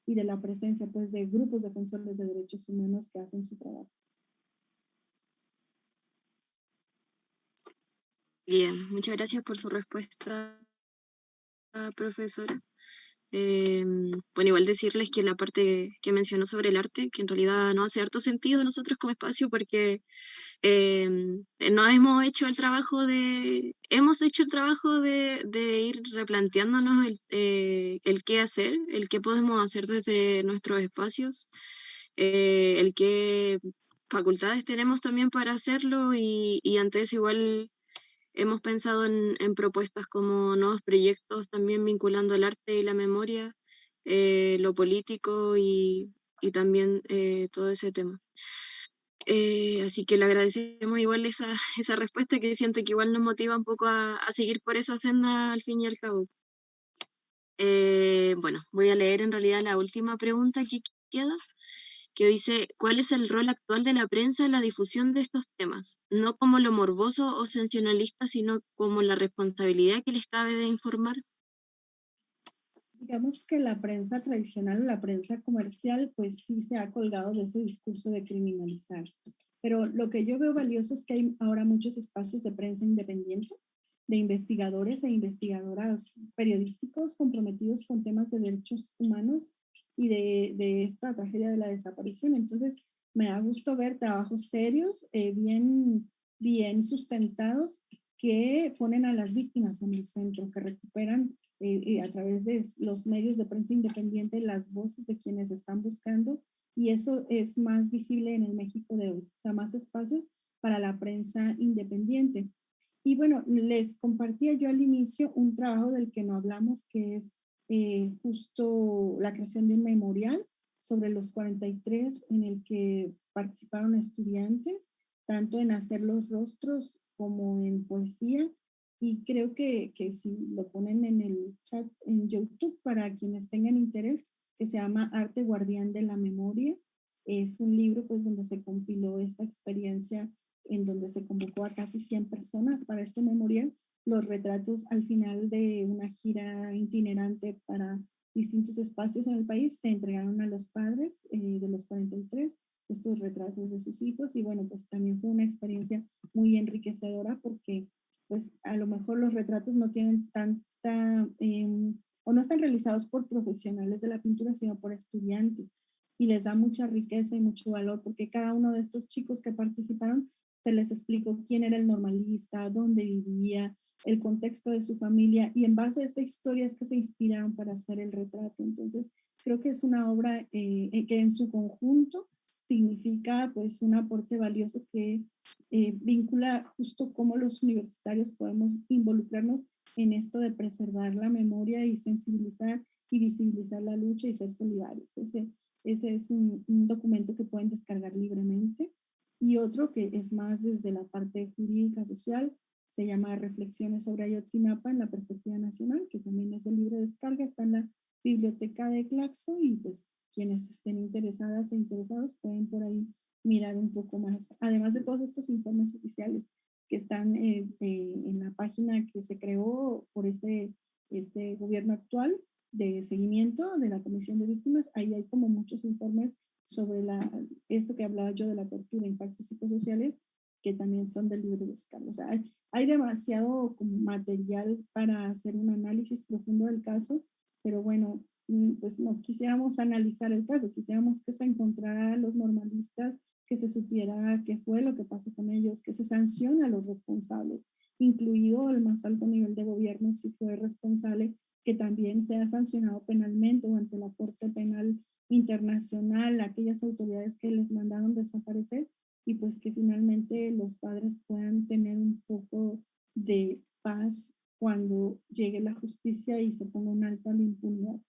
y de la presencia pues de grupos defensores de derechos humanos que hacen su trabajo. Bien, muchas gracias por su respuesta, profesora. Bueno, igual decirles que la parte que mencionó sobre el arte, que en realidad no hace harto sentido nosotros como espacio, porque no hemos hecho el trabajo de ir replanteándonos el qué hacer, el qué podemos hacer desde nuestros espacios, el qué facultades tenemos también para hacerlo, y ante eso igual hemos pensado en propuestas como nuevos proyectos también vinculando el arte y la memoria, lo político y también todo ese tema. Así que le agradecemos igual esa respuesta, que siento que igual nos motiva un poco a seguir por esa senda al fin y al cabo. Bueno, voy a leer en realidad la última pregunta que queda, que dice: ¿cuál es el rol actual de la prensa en la difusión de estos temas? No como lo morboso o sensacionalista, sino como la responsabilidad que les cabe de informar. Digamos que la prensa tradicional, la prensa comercial, pues sí se ha colgado de ese discurso de criminalizar. Pero lo que yo veo valioso es que hay ahora muchos espacios de prensa independiente, de investigadores e investigadoras periodísticos comprometidos con temas de derechos humanos y de esta tragedia de la desaparición. Entonces, me da gusto ver trabajos serios, bien sustentados, que ponen a las víctimas en el centro, que recuperan a través de los medios de prensa independiente las voces de quienes están buscando, y eso es más visible en el México de hoy, o sea, más espacios para la prensa independiente. Y bueno, les compartía yo al inicio un trabajo del que no hablamos, que es justo la creación de un memorial sobre los 43, en el que participaron estudiantes, tanto en hacer los rostros como en poesía. Y creo que si lo ponen en el chat en YouTube para quienes tengan interés, que se llama Arte Guardián de la Memoria. Es un libro pues donde se compiló esta experiencia, en donde se convocó a casi 100 personas para este memorial, los retratos al final de una gira itinerante para distintos espacios en el país. Se entregaron a los padres de los 43 estos retratos de sus hijos, y bueno, pues también fue una experiencia muy enriquecedora, porque pues a lo mejor los retratos no tienen tanta, o no están realizados por profesionales de la pintura, sino por estudiantes, y les da mucha riqueza y mucho valor, porque cada uno de estos chicos que participaron se les explicó quién era el normalista, dónde vivía, el contexto de su familia, y en base a esta historia es que se inspiraron para hacer el retrato. Entonces creo que es una obra que en su conjunto significa pues un aporte valioso que vincula justo cómo los universitarios podemos involucrarnos en esto de preservar la memoria y sensibilizar y visibilizar la lucha y ser solidarios. Ese es un documento que pueden descargar libremente. Y otro que es más desde la parte jurídica social, se llama Reflexiones sobre Ayotzinapa en la perspectiva nacional, que también es de libre descarga, está en la biblioteca de Claxo y pues quienes estén interesadas e interesados pueden por ahí mirar un poco más, además de todos estos informes oficiales que están en la página que se creó por este gobierno actual de seguimiento de la Comisión de Víctimas. Ahí hay como muchos informes sobre esto que hablaba yo de la tortura, impactos psicosociales, que también son de libre descargo. O sea, hay demasiado como material para hacer un análisis profundo del caso, pero bueno, pues no quisiéramos analizar el caso, quisiéramos que se encontrara a los normalistas, que se supiera qué fue lo que pasó con ellos, que se sancione a los responsables, incluido el más alto nivel de gobierno, si fue responsable, que también sea sancionado penalmente o ante la Corte Penal Internacional, aquellas autoridades que les mandaron desaparecer, y pues que finalmente los padres puedan tener un poco de paz cuando llegue la justicia y se ponga un alto a la impunidad.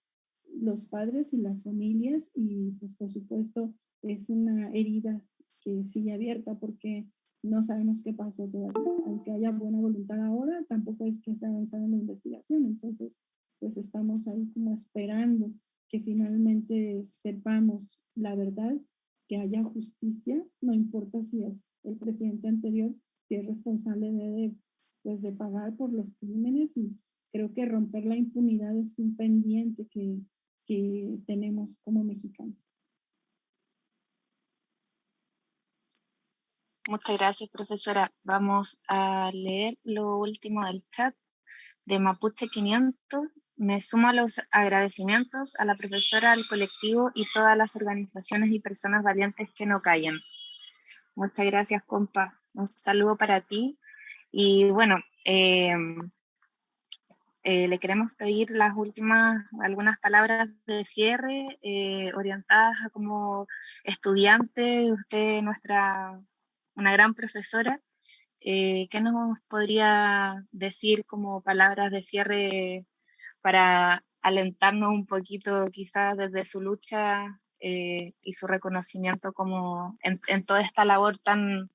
Los padres y las familias, y pues por supuesto es una herida que sigue abierta porque no sabemos qué pasó todavía. Aunque haya buena voluntad ahora, tampoco es que se ha avanzado en la investigación. Entonces, pues estamos ahí como esperando que finalmente sepamos la verdad, que haya justicia, no importa si es el presidente anterior, si es responsable pues de pagar por los crímenes, y creo que romper la impunidad es un pendiente que tenemos como mexicanos. Muchas gracias, profesora. Vamos a leer lo último del chat de Mapuche 500. Me sumo a los agradecimientos a la profesora, al colectivo y todas las organizaciones y personas valientes que no callan. Muchas gracias, compa. Un saludo para ti. Y bueno, le queremos pedir las últimas, algunas palabras de cierre orientadas a como estudiante, usted una gran profesora. ¿Qué nos podría decir como palabras de cierre para alentarnos un poquito quizás desde su lucha y su reconocimiento como en toda esta labor tan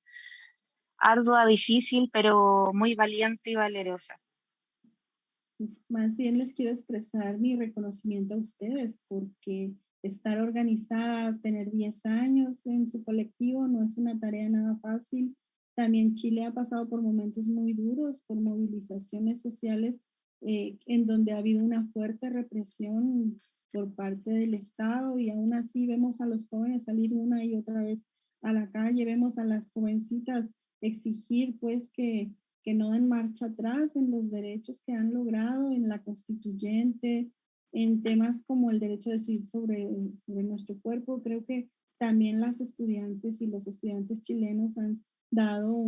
ardua, difícil, pero muy valiente y valerosa? Pues más bien les quiero expresar mi reconocimiento a ustedes, porque estar organizadas, tener 10 años en su colectivo no es una tarea nada fácil. También Chile ha pasado por momentos muy duros, por movilizaciones sociales en donde ha habido una fuerte represión por parte del Estado, y aún así vemos a los jóvenes salir una y otra vez a la calle, vemos a las jovencitas exigir pues que no den marcha atrás en los derechos que han logrado en la constituyente, en temas como el derecho a decidir sobre nuestro cuerpo. Creo que también las estudiantes y los estudiantes chilenos han dado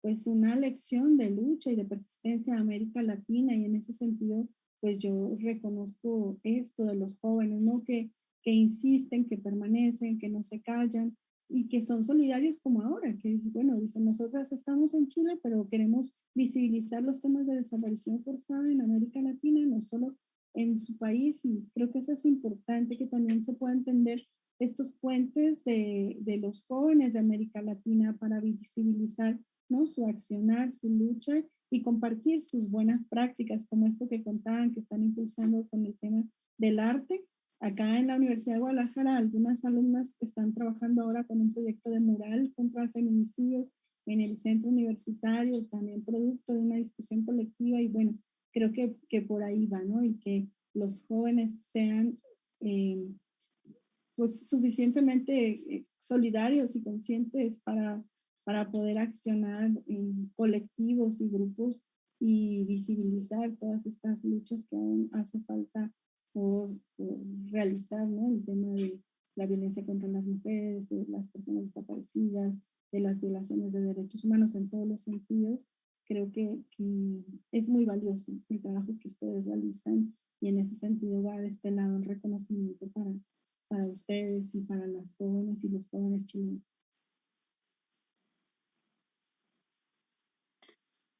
pues una lección de lucha y de persistencia a América Latina, y en ese sentido pues yo reconozco esto de los jóvenes, ¿no? Que insisten, que permanecen, que no se callan, y que son solidarios como ahora, que bueno, dicen, nosotras estamos en Chile, pero queremos visibilizar los temas de desaparición forzada en América Latina, no solo en su país, y creo que eso es importante, que también se pueda entender estos puentes de los jóvenes de América Latina para visibilizar, ¿no?, su accionar, su lucha, y compartir sus buenas prácticas, como esto que contaban, que están impulsando con el tema del arte. Acá en la Universidad de Guadalajara, algunas alumnas están trabajando ahora con un proyecto de mural contra el feminicidio en el centro universitario, también producto de una discusión colectiva, y bueno, creo que por ahí va, ¿no? Y que los jóvenes sean pues suficientemente solidarios y conscientes para poder accionar en colectivos y grupos y visibilizar todas estas luchas que aún hace falta por realizar, ¿no? El tema de la violencia contra las mujeres, de las personas desaparecidas, de las violaciones de derechos humanos en todos los sentidos. Creo que es muy valioso el trabajo que ustedes realizan, y en ese sentido va de este lado el reconocimiento para ustedes y para las jóvenes y los jóvenes chilenos.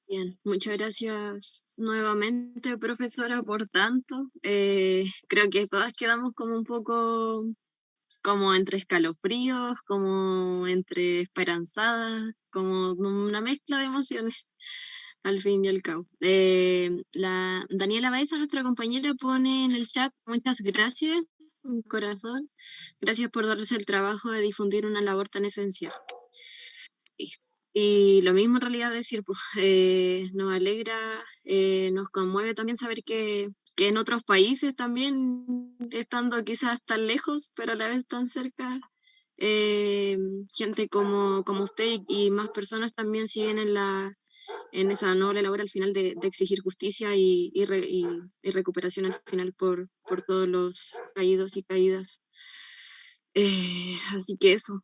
Bien, muchas gracias nuevamente, profesora, por tanto. Creo que todas quedamos como un poco como entre escalofríos, como entre esperanzadas, como una mezcla de emociones. al fin y al cabo. La Daniela Baeza, nuestra compañera, pone en el chat, muchas gracias, un corazón. Gracias por darles el trabajo de difundir una labor tan esencial. Y lo mismo en realidad decir, pues, nos alegra, nos conmueve también saber que en otros países también, estando quizás tan lejos, pero a la vez tan cerca, gente como usted y más personas también siguen en esa noble labor al final de exigir justicia y recuperación al final por todos los caídos y caídas. Así que eso,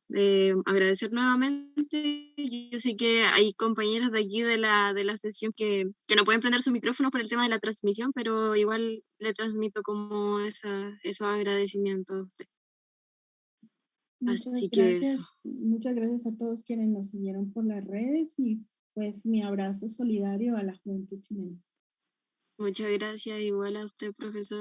agradecer nuevamente. Yo sé que hay compañeros de aquí de la sesión que no pueden prender su micrófono por el tema de la transmisión, pero igual le transmito como esos agradecimientos a usted. Así que eso. Muchas gracias a todos quienes nos siguieron por las redes y pues mi abrazo solidario a la juventud chilena. Muchas gracias, igual a usted, profesor.